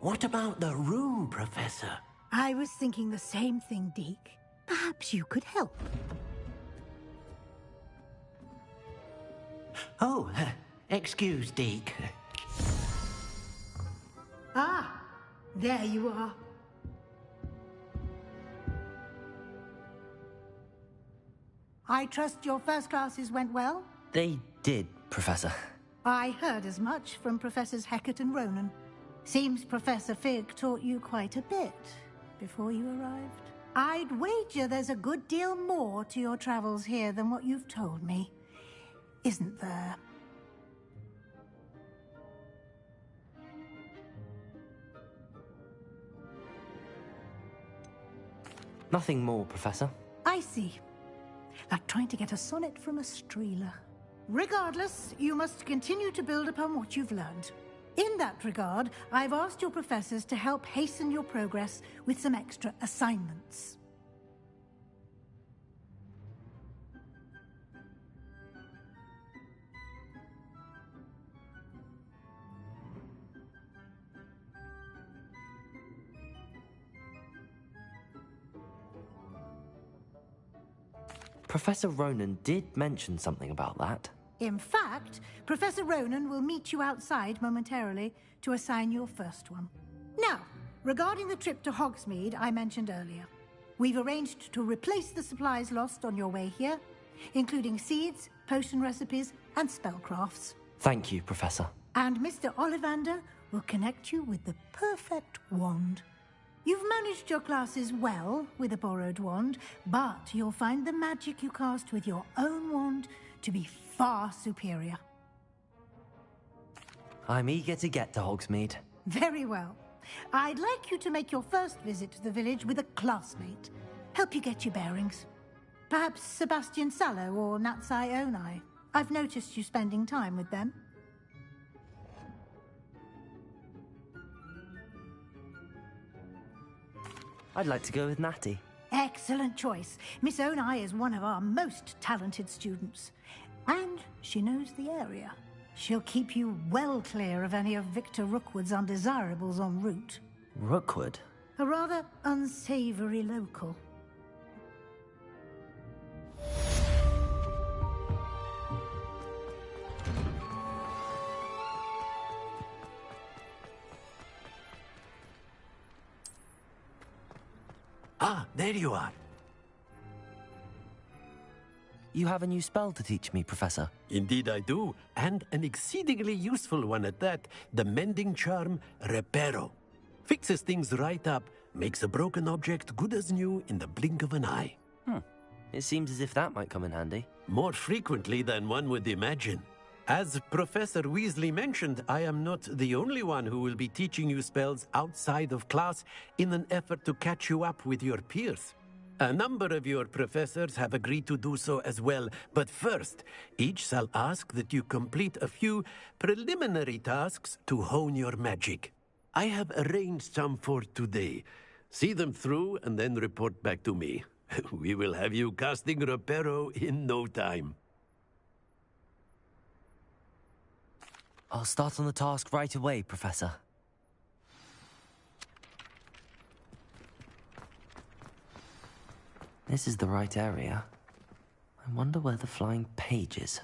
What about the room, Professor? I was thinking the same thing, Deke. Perhaps you could help. Oh, excuse, Deke. Ah, there you are. I trust your first classes went well? They did, Professor. I heard as much from Professors Hecat and Ronan. Seems Professor Fig taught you quite a bit before you arrived. I'd wager there's a good deal more to your travels here than what you've told me. Isn't there? Nothing more, Professor. I see. Like trying to get a sonnet from a streeler. Regardless, you must continue to build upon what you've learned. In that regard, I've asked your professors to help hasten your progress with some extra assignments. Professor Ronan did mention something about that. In fact, Professor Ronan will meet you outside momentarily to assign your first one. Now, regarding the trip to Hogsmeade I mentioned earlier, we've arranged to replace the supplies lost on your way here, including seeds, potion recipes, and spellcrafts. Thank you, Professor. And Mr. Ollivander will connect you with the perfect wand. You've managed your classes well with a borrowed wand, but you'll find the magic you cast with your own wand to be far superior. I'm eager to get to Hogsmeade. Very well. I'd like you to make your first visit to the village with a classmate. Help you get your bearings. Perhaps Sebastian Sallow or Natsai Onai. I've noticed you spending time with them. I'd like to go with Natty. Excellent choice. Miss Onai is one of our most talented students. And she knows the area. She'll keep you well clear of any of Victor Rookwood's undesirables en route. Rookwood? A rather unsavory local. Ah, there you are. You have a new spell to teach me, Professor. Indeed I do, and an exceedingly useful one at that. The mending charm, Reparo. Fixes things right up, makes a broken object good as new in the blink of an eye. It seems as if that might come in handy. More frequently than one would imagine. As Professor Weasley mentioned, I am not the only one who will be teaching you spells outside of class in an effort to catch you up with your peers. A number of your professors have agreed to do so as well, but first, each shall ask that you complete a few preliminary tasks to hone your magic. I have arranged some for today. See them through and then report back to me. We will have you casting Reparo in no time. I'll start on the task right away, Professor. This is the right area. I wonder where the flying page is.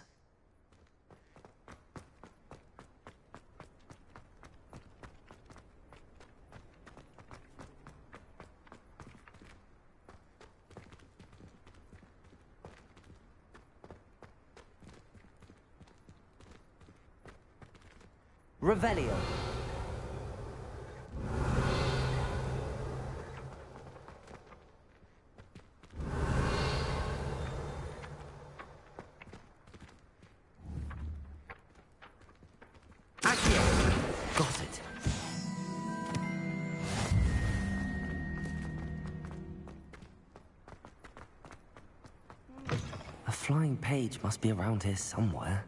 Revelio. Got it. A flying page must be around here somewhere.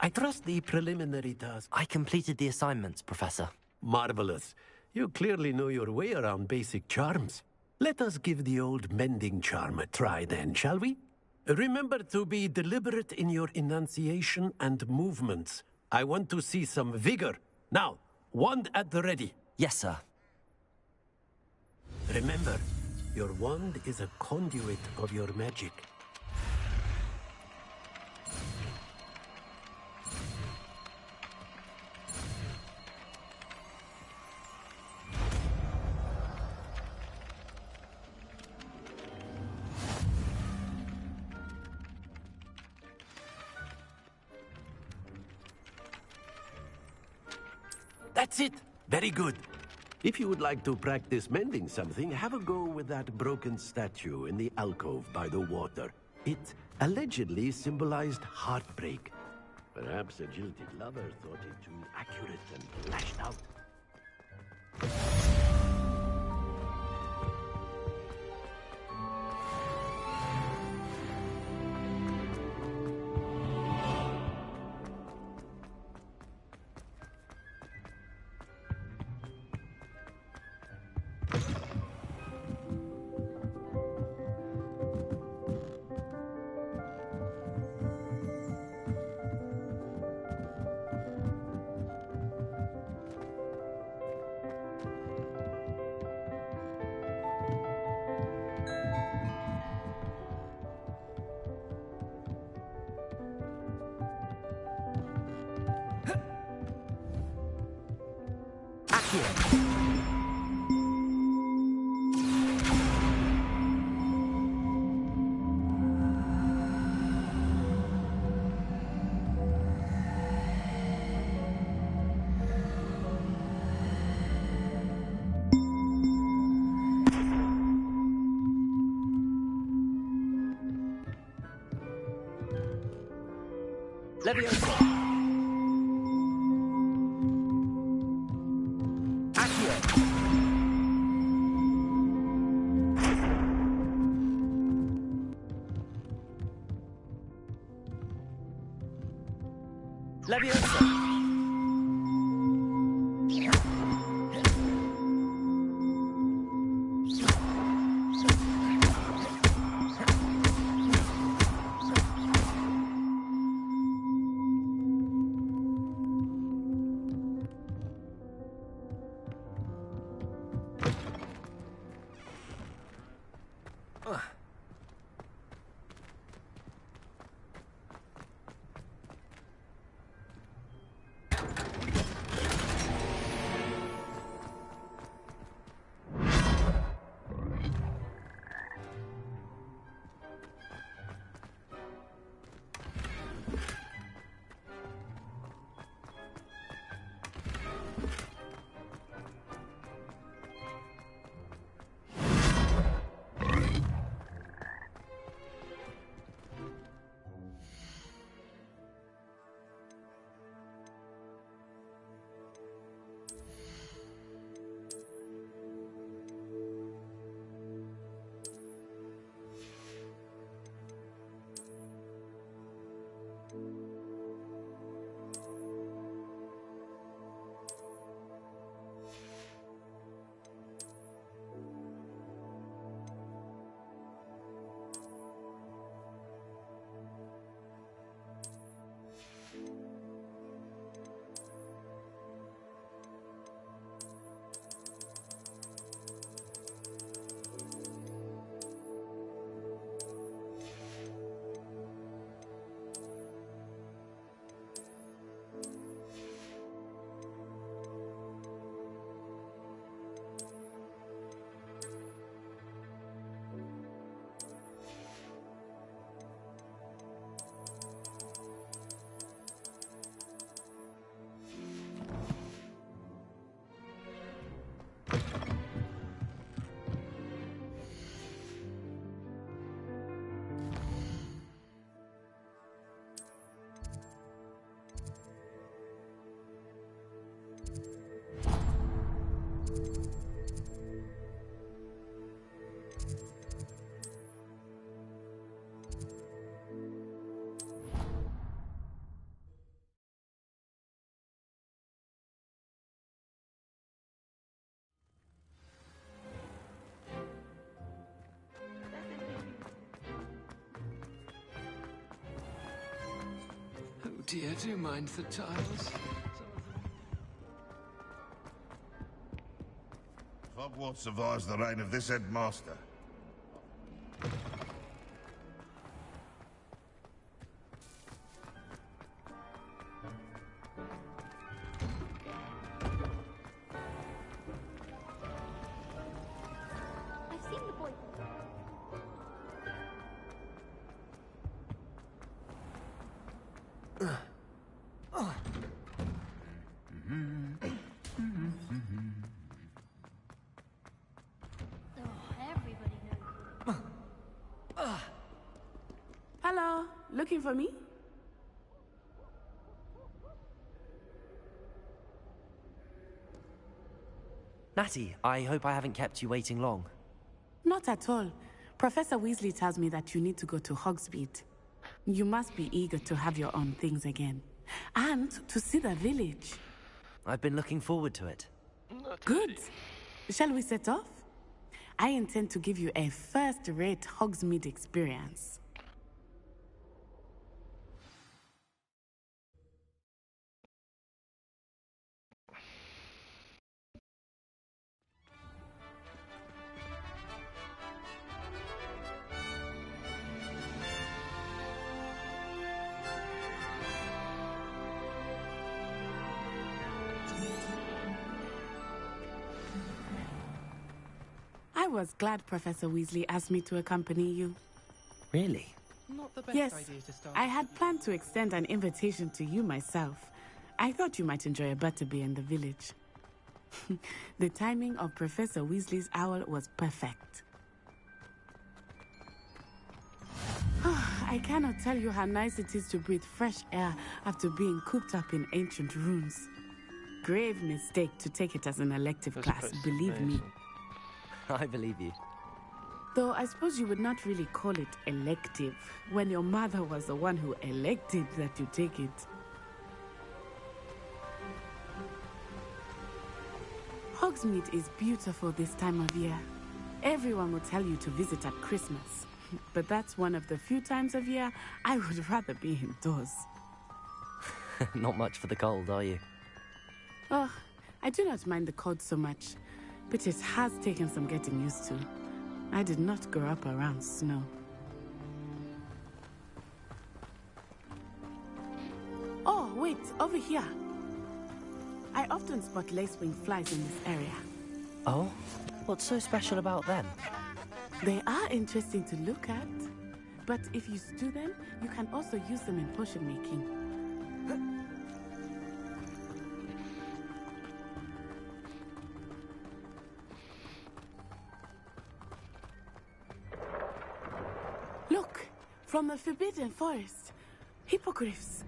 I trust the preliminary task. I completed the assignments, Professor. Marvelous. You clearly know your way around basic charms. Let us give the old mending charm a try then, shall we? Remember to be deliberate in your enunciation and movements. I want to see some vigor. Now, wand at the ready. Yes, sir. Remember, your wand is a conduit of your magic. That's it! Very good. If you would like to practice mending something, have a go with that broken statue in the alcove by the water. It allegedly symbolized heartbreak. Perhaps a jilted lover thought it too accurate and lashed out. Accio. Leviosa. Accio. Leviosa. Oh dear, do you mind the tiles? Hogwarts survives the reign of this headmaster. I've seen the boy. Hello, looking for me? Natty, I hope I haven't kept you waiting long. Not at all. Professor Weasley tells me that you need to go to Hogsmeade. You must be eager to have your own things again. And to see the village. I've been looking forward to it. Good. Shall we set off? I intend to give you a first-rate Hogsmeade experience. was glad Professor Weasley asked me to accompany you. Really? Not the best Yes, idea to start. I had planned to extend an invitation to you myself. I thought you might enjoy a butterbeer in the village. The timing of Professor Weasley's owl was perfect. I cannot tell you how nice it is to breathe fresh air after being cooped up in ancient rooms. Grave mistake to take it as an elective class, believe me. I believe you. Though I suppose you would not really call it elective when your mother was the one who elected that you take it. Hogsmeade is beautiful this time of year. Everyone will tell you to visit at Christmas. But that's one of the few times of year I would rather be indoors. Not much for the cold, are you? Oh, I do not mind the cold so much, but it has taken some getting used to. I did not grow up around snow. Oh, wait, over here. I often spot lacewing flies in this area. Oh? What's so special about them? They are interesting to look at, but if you stew them, you can also use them in potion making. Look, from the Forbidden Forest, hippogriffs.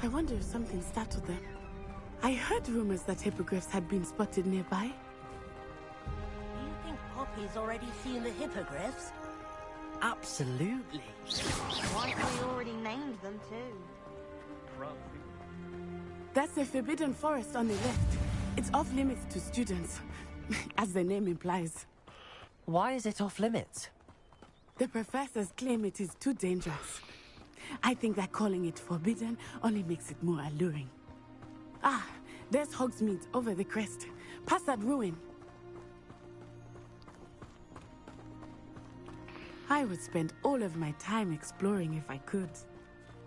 I wonder if something startled them. I heard rumors that hippogriffs had been spotted nearby. You think Poppy's already seen the hippogriffs? Absolutely. Why have we already named them too? That's the Forbidden Forest on the left. It's off limits to students, as the name implies. Why is it off limits? The professors claim it is too dangerous. I think that calling it forbidden only makes it more alluring. Ah, there's Hogsmeade over the crest. Past that ruin. I would spend all of my time exploring if I could.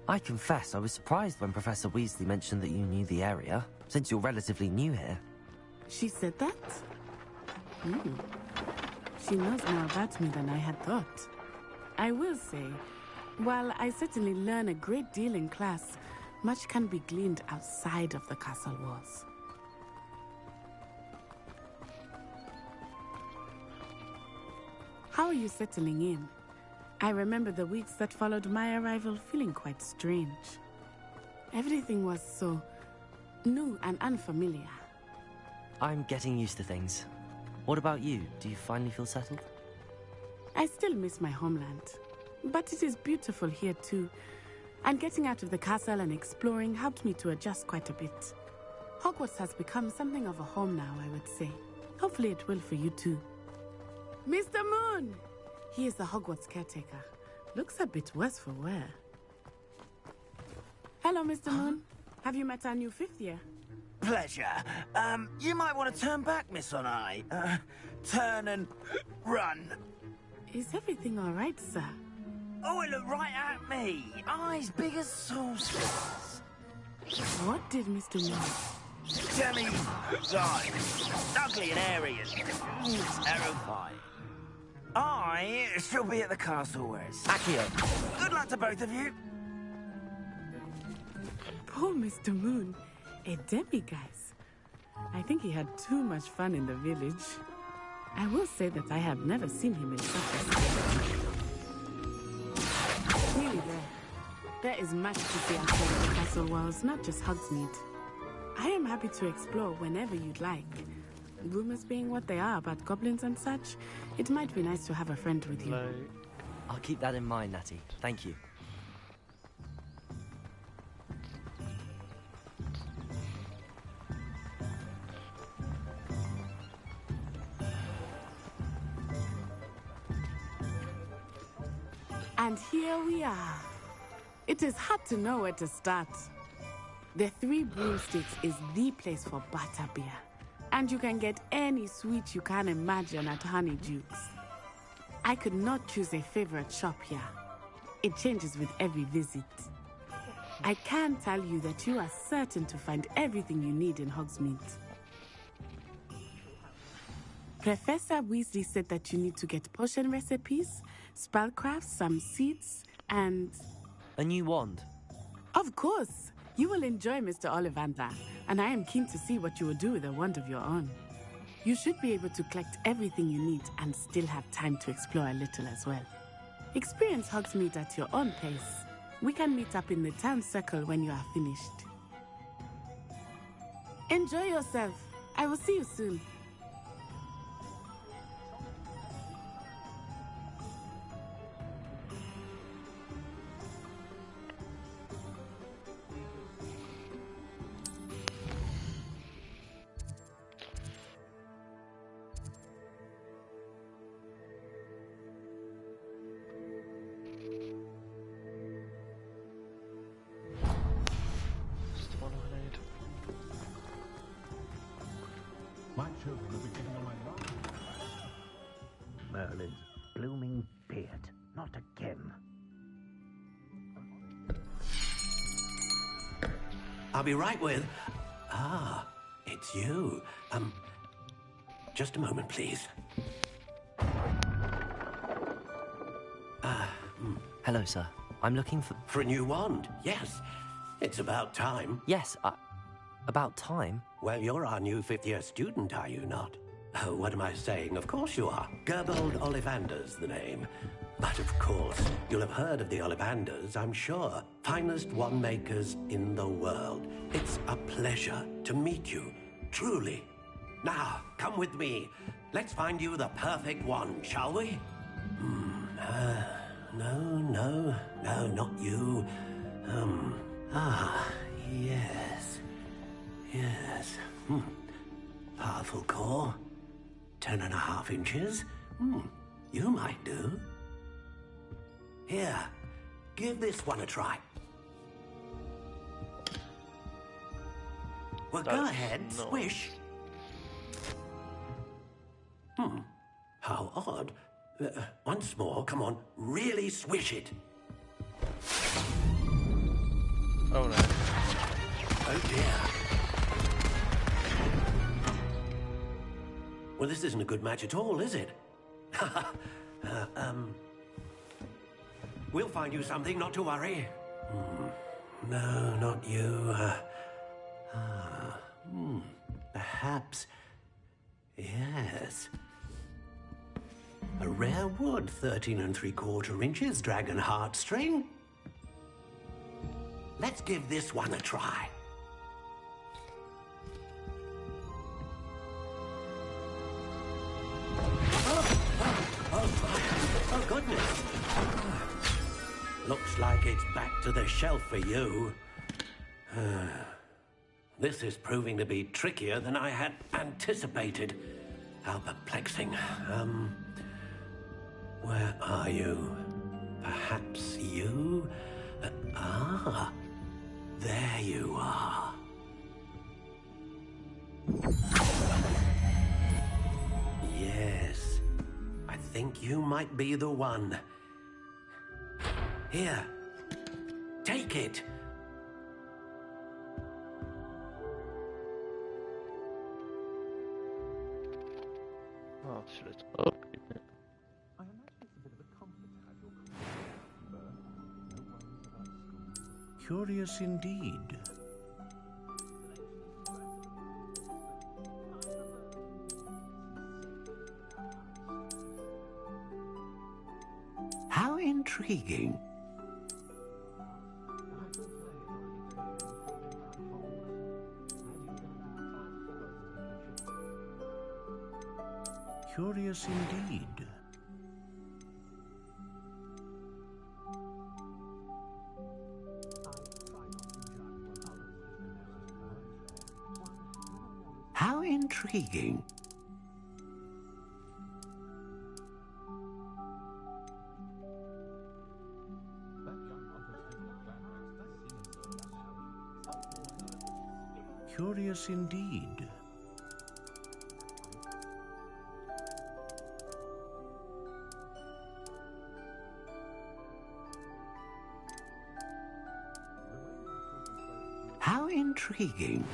I confess I was surprised when Professor Weasley mentioned that you knew the area, since you're relatively new here. She said that? She knows more about me than I had thought. I will say, while I certainly learn a great deal in class, much can be gleaned outside of the castle walls. How are you settling in? I remember the weeks that followed my arrival feeling quite strange. Everything was so new and unfamiliar. I'm getting used to things. What about you? Do you finally feel settled? I still miss my homeland, but it is beautiful here too. And getting out of the castle and exploring helped me to adjust quite a bit. Hogwarts has become something of a home now, I would say. Hopefully it will for you too. Mr. Moon! He is the Hogwarts caretaker. Looks a bit worse for wear. Hello, Mr. Moon. Have you met our new 5th year? Pleasure. You might want to turn back, Miss Onai. Turn and run. Is everything all right, sir? Oh, it looked right at me. Eyes big as saucers. What did Mr. Moon? Demi, guys, ugly and hairy and terrifying. I shall be at the castle where it's Accio. Good luck to both of you. Poor Mr. Moon. A demiguise. I think he had too much fun in the village. I will say that I have never seen him in such a state. Nearly there. There is much to see outside of the castle walls, not just Hogsmeade. I am happy to explore whenever you'd like. Rumors being what they are about goblins and such, it might be nice to have a friend with you. I'll keep that in mind, Natty. Thank you. And here we are. It is hard to know where to start. The Three Broomsticks is the place for butterbeer. And you can get any sweet you can imagine at Honeydukes. I could not choose a favorite shop here. It changes with every visit. I can tell you that you are certain to find everything you need in Hogsmeade. Professor Weasley said that you need to get potion recipes, spellcraft, some seeds, and... A new wand. Of course! You will enjoy Mr. Ollivander, and I am keen to see what you will do with a wand of your own. You should be able to collect everything you need and still have time to explore a little as well. Experience Hogsmeade at your own pace. We can meet up in the town circle when you are finished. Enjoy yourself. I will see you soon. My children will be getting on my last. Merlin's blooming beard. Not again. I'll be right with... Ah, it's you. Just a moment, please. Hello, sir. I'm looking for... For a new wand, yes. It's about time. Yes, about time? Well, you're our new fifth-year student, are you not? Oh, what am I saying? Of course you are. Gerbold Ollivander's the name. But of course, you'll have heard of the Ollivanders, I'm sure. Finest wand makers in the world. It's a pleasure to meet you, truly. Now, come with me. Let's find you the perfect wand, shall we? No, not you. Yes. Powerful core. 10.5 inches. You might do. Here, give this one a try. Well, go ahead, swish. How odd. Once more, come on, really swish it. Oh no. Oh dear. Well, this isn't a good match at all, is it? We'll find you something, not to worry. No, not you. Perhaps... Yes. A rare wood, 13 3/4 inches, dragon heartstring. Let's give this one a try. Oh, goodness. Looks like it's back to the shelf for you. This is proving to be trickier than I had anticipated. How perplexing. Where are you? Perhaps you? There you are. Yes, I think you might be the one. Here, take it. Absolut. Curious indeed. How intriguing. Curious indeed. How intriguing. Curious indeed. How intriguing.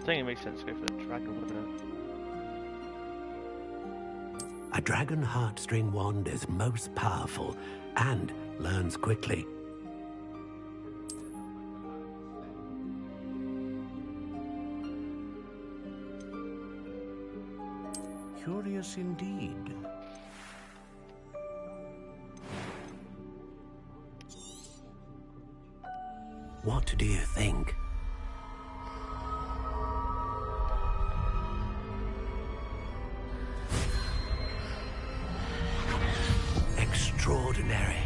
think it makes sense to go for the dragon, wouldn't it? A dragon heartstring wand is most powerful and learns quickly. Curious indeed. What do you think? Extraordinary.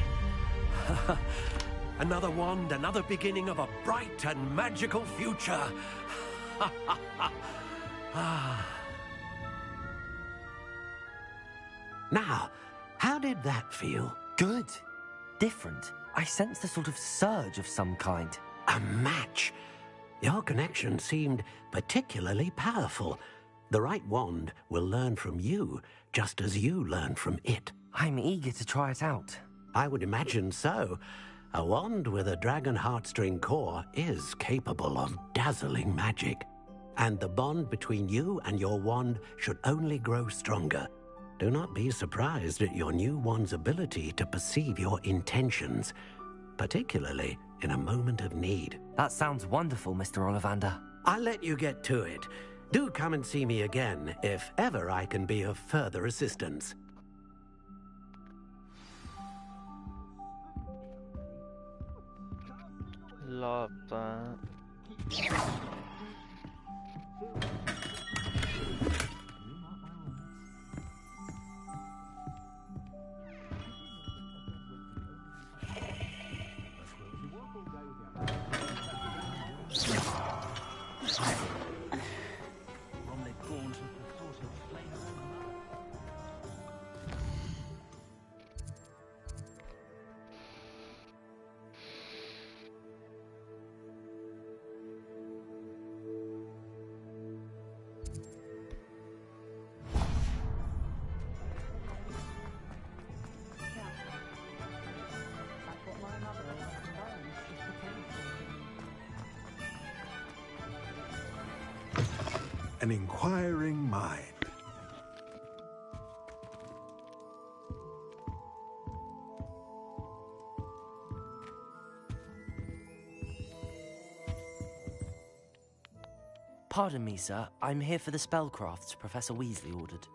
Another wand, another beginning of a bright and magical future. Now, how did that feel? Good. Different. I sensed a sort of surge of some kind. A match. Your connection seemed particularly powerful. The right wand will learn from you, just as you learn from it. I'm eager to try it out. I would imagine so. A wand with a dragon heartstring core is capable of dazzling magic. And the bond between you and your wand should only grow stronger. Do not be surprised at your new wand's ability to perceive your intentions, particularly in a moment of need. That sounds wonderful, Mr. Ollivander. I'll let you get to it. Do come and see me again if ever I can be of further assistance. Love that. An inquiring mind. Pardon me, sir. I'm here for the spellcrafts Professor Weasley ordered.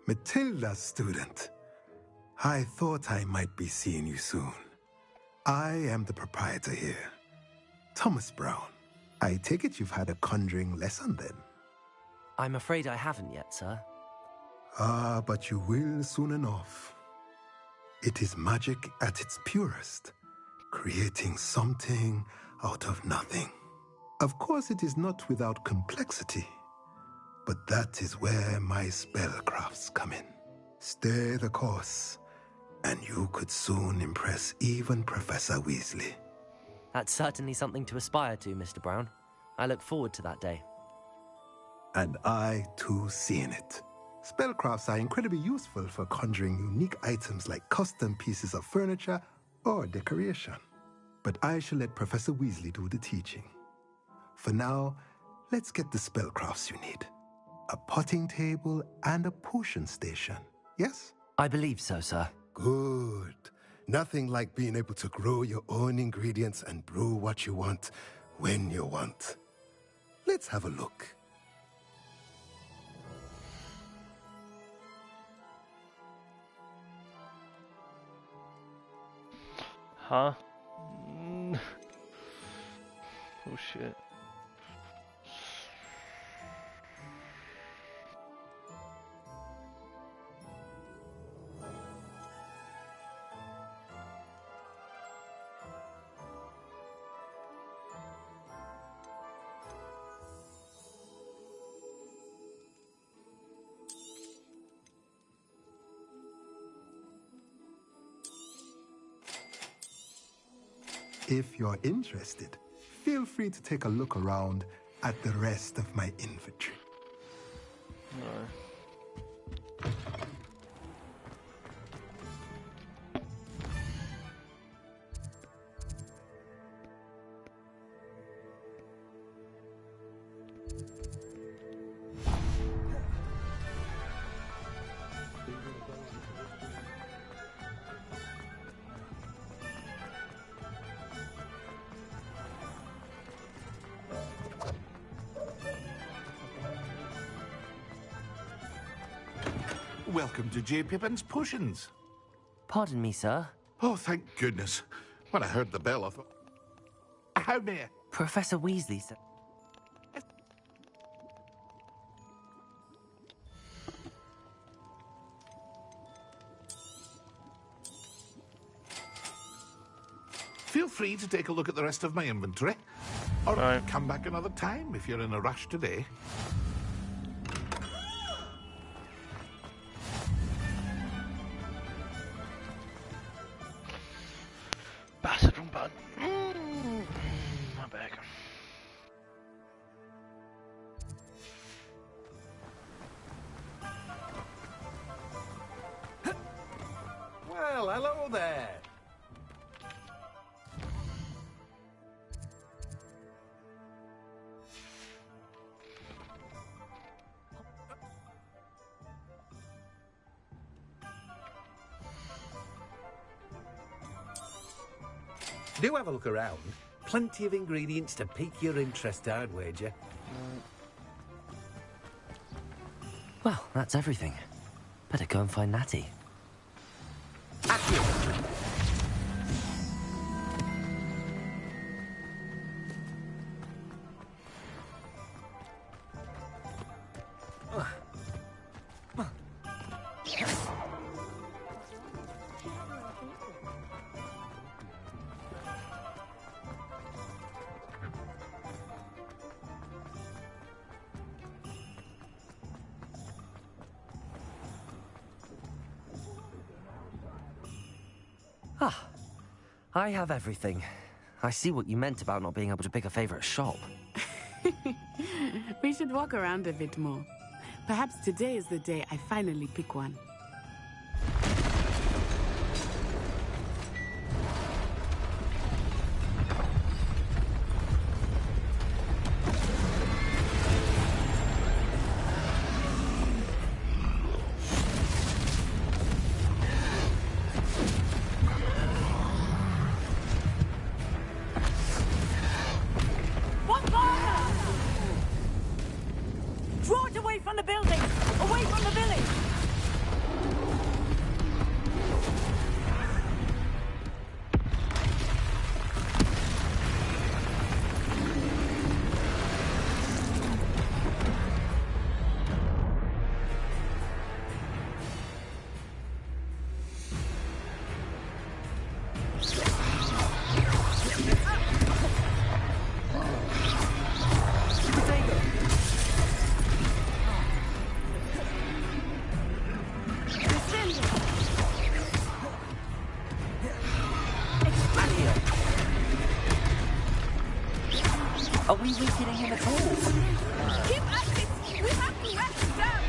Matilda's student. I thought I might be seeing you soon. I am the proprietor here, Thomas Brown. I take it you've had a conjuring lesson then? I'm afraid I haven't yet, sir. Ah, but you will soon enough. It is magic at its purest, creating something out of nothing. Of course, it is not without complexity, but that is where my spellcrafts come in. Stay the course, and you could soon impress even Professor Weasley. That's certainly something to aspire to, Mr. Brown. I look forward to that day. And I, too, seeing it. Spellcrafts are incredibly useful for conjuring unique items like custom pieces of furniture or decoration. But I shall let Professor Weasley do the teaching. For now, let's get the spellcrafts you need. A potting table and a potion station, yes? I believe so, sir. Good. Nothing like being able to grow your own ingredients and brew what you want when you want. Let's have a look. Huh? Oh shit. If you're interested, feel free to take a look around at the rest of my inventory. No. Welcome to J. Pippin's Potions. Pardon me, sir. Oh, thank goodness. When I heard the bell, I thought... How may I... Professor Weasley said... Feel free to take a look at the rest of my inventory. Or come back another time if you're in a rush today. Bastard wrong button. My bag. Well, hello there. Do have a look around. Plenty of ingredients to pique your interest, I'd wager. Well, that's everything. Better go and find Natty. Ah, I have everything. I see what you meant about not being able to pick a favorite shop. We should walk around a bit more. Perhaps today is the day I finally pick one. Draw it away from the building! Away from the village! Are we weakening him at all? Keep at it! We have to wrap him down!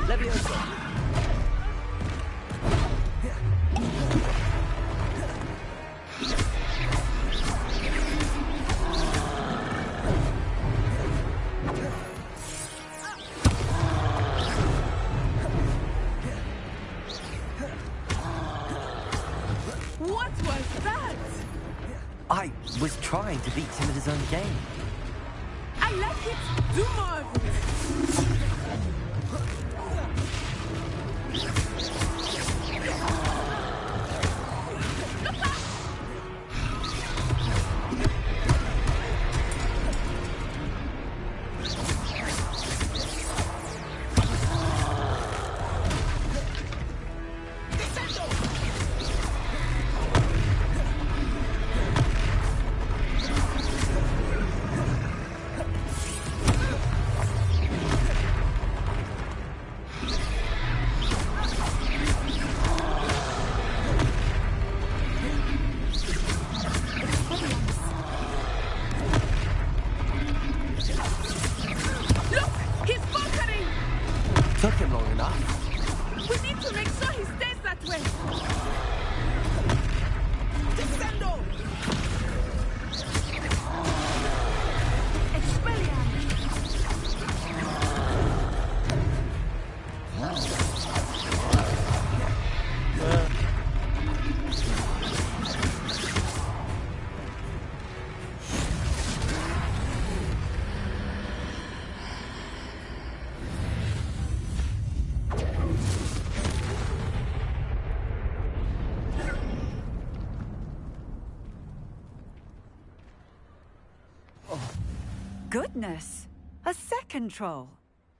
Leviosa! What was that? I was trying to beat him at his own game. I like it. Do more of it. Took him long enough. We need to make sure he stays that way. Goodness! A second troll!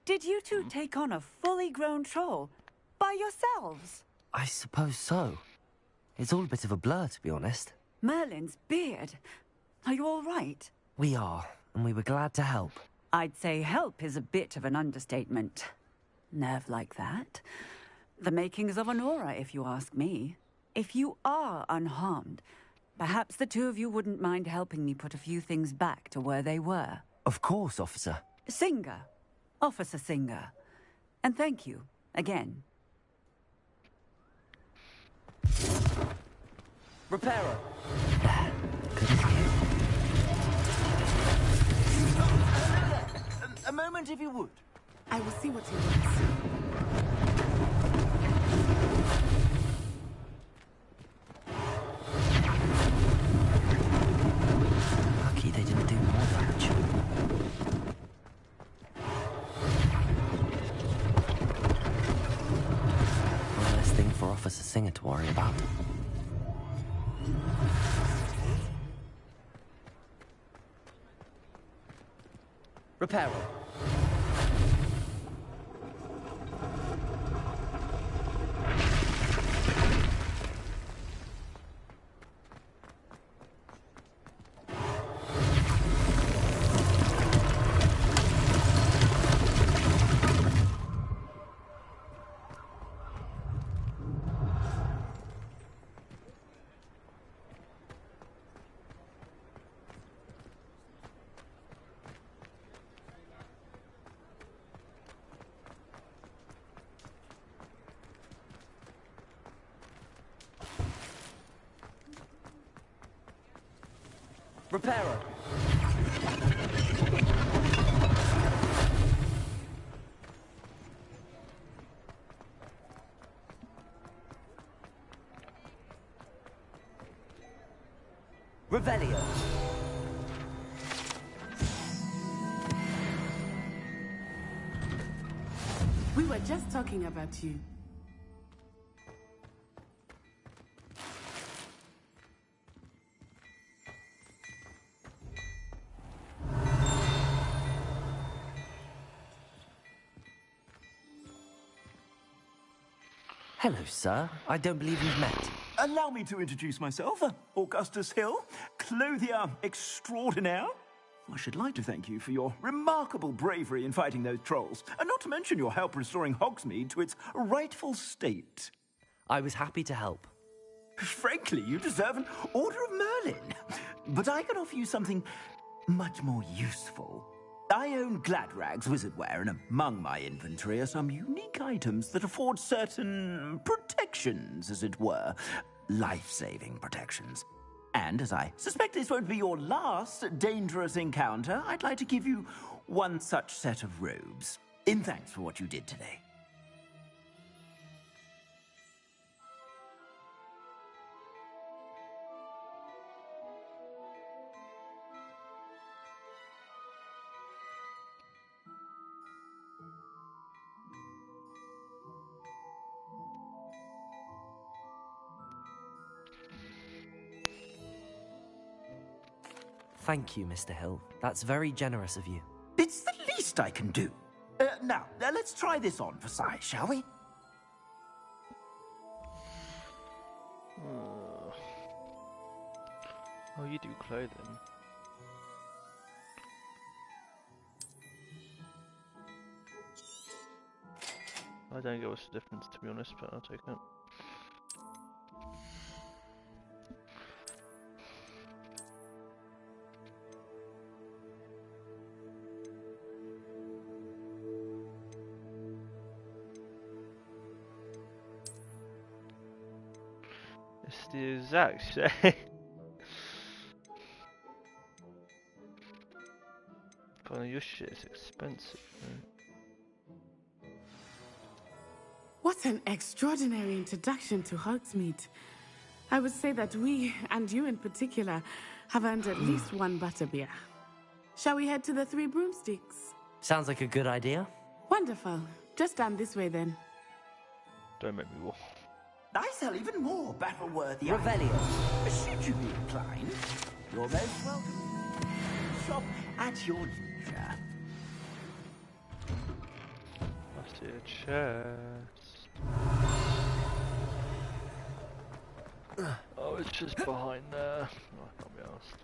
Did you two take on a fully grown troll? By yourselves? I suppose so. It's all a bit of a blur, to be honest. Merlin's beard. Are you all right? We are, and we were glad to help. I'd say help is a bit of an understatement. Nerve like that. The makings of an aura, if you ask me. If you are unharmed, perhaps the two of you wouldn't mind helping me put a few things back to where they were. Of course, officer. Singer. Officer Singer. And thank you, again. Repairer. A moment, if you would. I will see what he wants. Lucky they didn't do more damage. One less thing for Officer Singer to worry about. Repairer. Repairer. Revelio. We were just talking about you. Hello, sir. I don't believe we've met. Allow me to introduce myself, Augustus Hill, clothier extraordinaire. I should like to thank you for your remarkable bravery in fighting those trolls, and not to mention your help restoring Hogsmeade to its rightful state. I was happy to help. Frankly, you deserve an Order of Merlin. But I can offer you something much more useful. I own Gladrag's wizardware, and among my inventory are some unique items that afford certain protections, as it were. Life-saving protections. And as I suspect this won't be your last dangerous encounter, I'd like to give you one such set of robes, in thanks for what you did today. Thank you, Mr. Hill. That's very generous of you. It's the least I can do. Now, let's try this on for size, shall we? Oh, you do clothing. I don't get what's the difference, to be honest, but I'll take it. It's the exact same. your shit is expensive, man. What an extraordinary introduction to Hogsmeade. I would say that we, and you in particular, have earned at least one butterbeer. Shall we head to the Three Broomsticks? Sounds like a good idea. Wonderful. Just down this way then. Don't make me walk. I sell even more battle-worthy Revelio. items. Should you be inclined, you're most welcome. Shop at your leisure. I see a chest. Oh, it's just behind there. Oh, I can't be asked.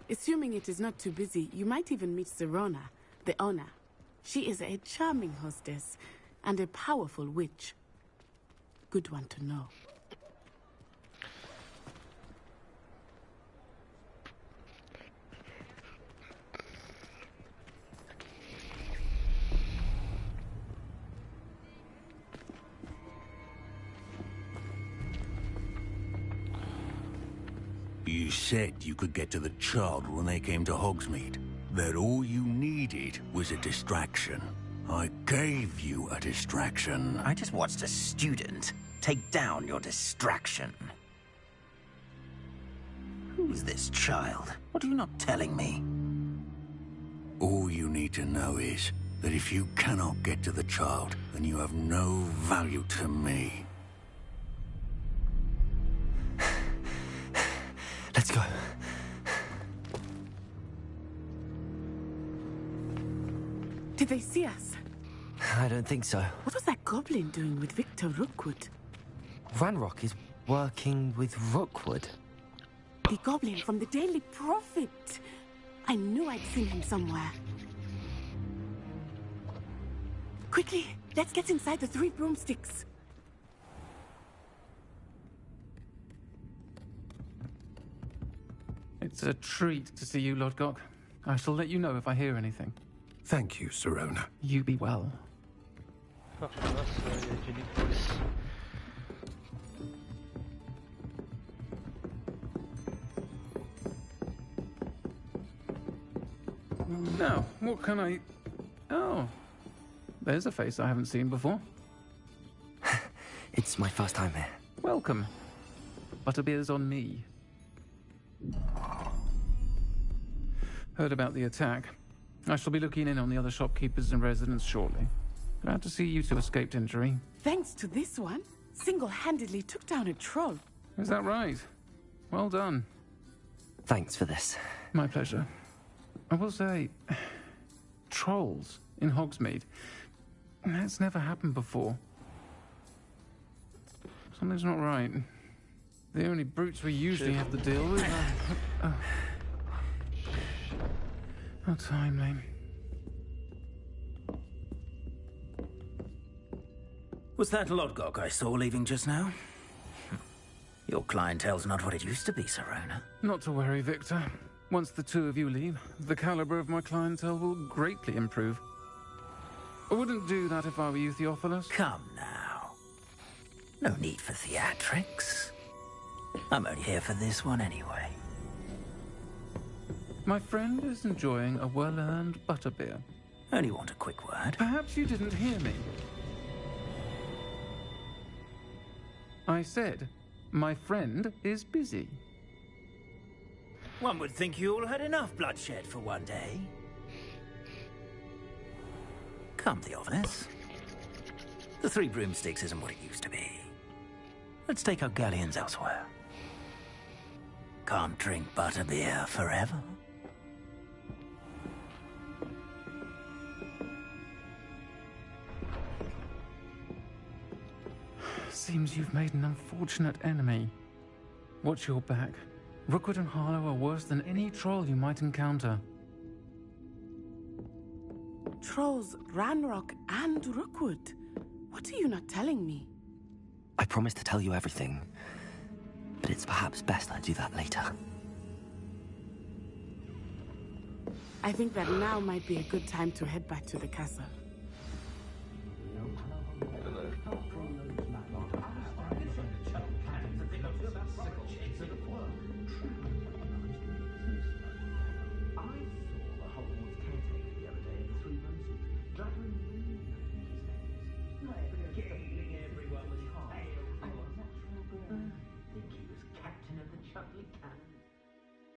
Assuming it is not too busy, you might even meet Serona, the owner. She is a charming hostess and a powerful witch. Good one to know. You said you could get to the child when they came to Hogsmeade. That all you needed was a distraction. I gave you a distraction. I just watched a student take down your distraction. Who's this child? What are you not telling me? All you need to know is that if you cannot get to the child, then you have no value to me. Let's go. Did they see us? I don't think so. What was that goblin doing with Victor Rookwood? Ranrock is working with Rookwood. The goblin from the Daily Prophet. I knew I'd seen him somewhere. Quickly, let's get inside the Three Broomsticks. It's a treat to see you, Lodgok. I shall let you know if I hear anything. Thank you, Serona. You be well. Oh, that's a unique voice. Now, what can I... Oh, there's a face I haven't seen before. It's my first time here. Welcome. Butterbeer's on me. Heard about the attack. I shall be looking in on the other shopkeepers and residents shortly. Glad to see you two escaped injury. Thanks to this one, single-handedly took down a troll. Is that right? Well done. Thanks for this. My pleasure. I will say, trolls in Hogsmeade. That's never happened before. Something's not right. The only brutes we usually have to deal with are... How timely. Was that Lodgok I saw leaving just now? Your clientele's not what it used to be, Serona. Not to worry, Victor. Once the two of you leave, the caliber of my clientele will greatly improve. I wouldn't do that if I were you, Theophilus. Come now. No need for theatrics. I'm only here for this one anyway. My friend is enjoying a well-earned butterbeer. Only want a quick word. Perhaps you didn't hear me. I said, my friend is busy. One would think you all had enough bloodshed for one day. Come, Theophilus. The Three Broomsticks isn't what it used to be. Let's take our galleons elsewhere. Can't drink butterbeer forever. Seems you've made an unfortunate enemy. Watch your back. Rookwood and Harlow are worse than any troll you might encounter. Trolls, Ranrock, and Rookwood. What are you not telling me? I promised to tell you everything, but it's perhaps best I do that later. I think that now might be a good time to head back to the castle.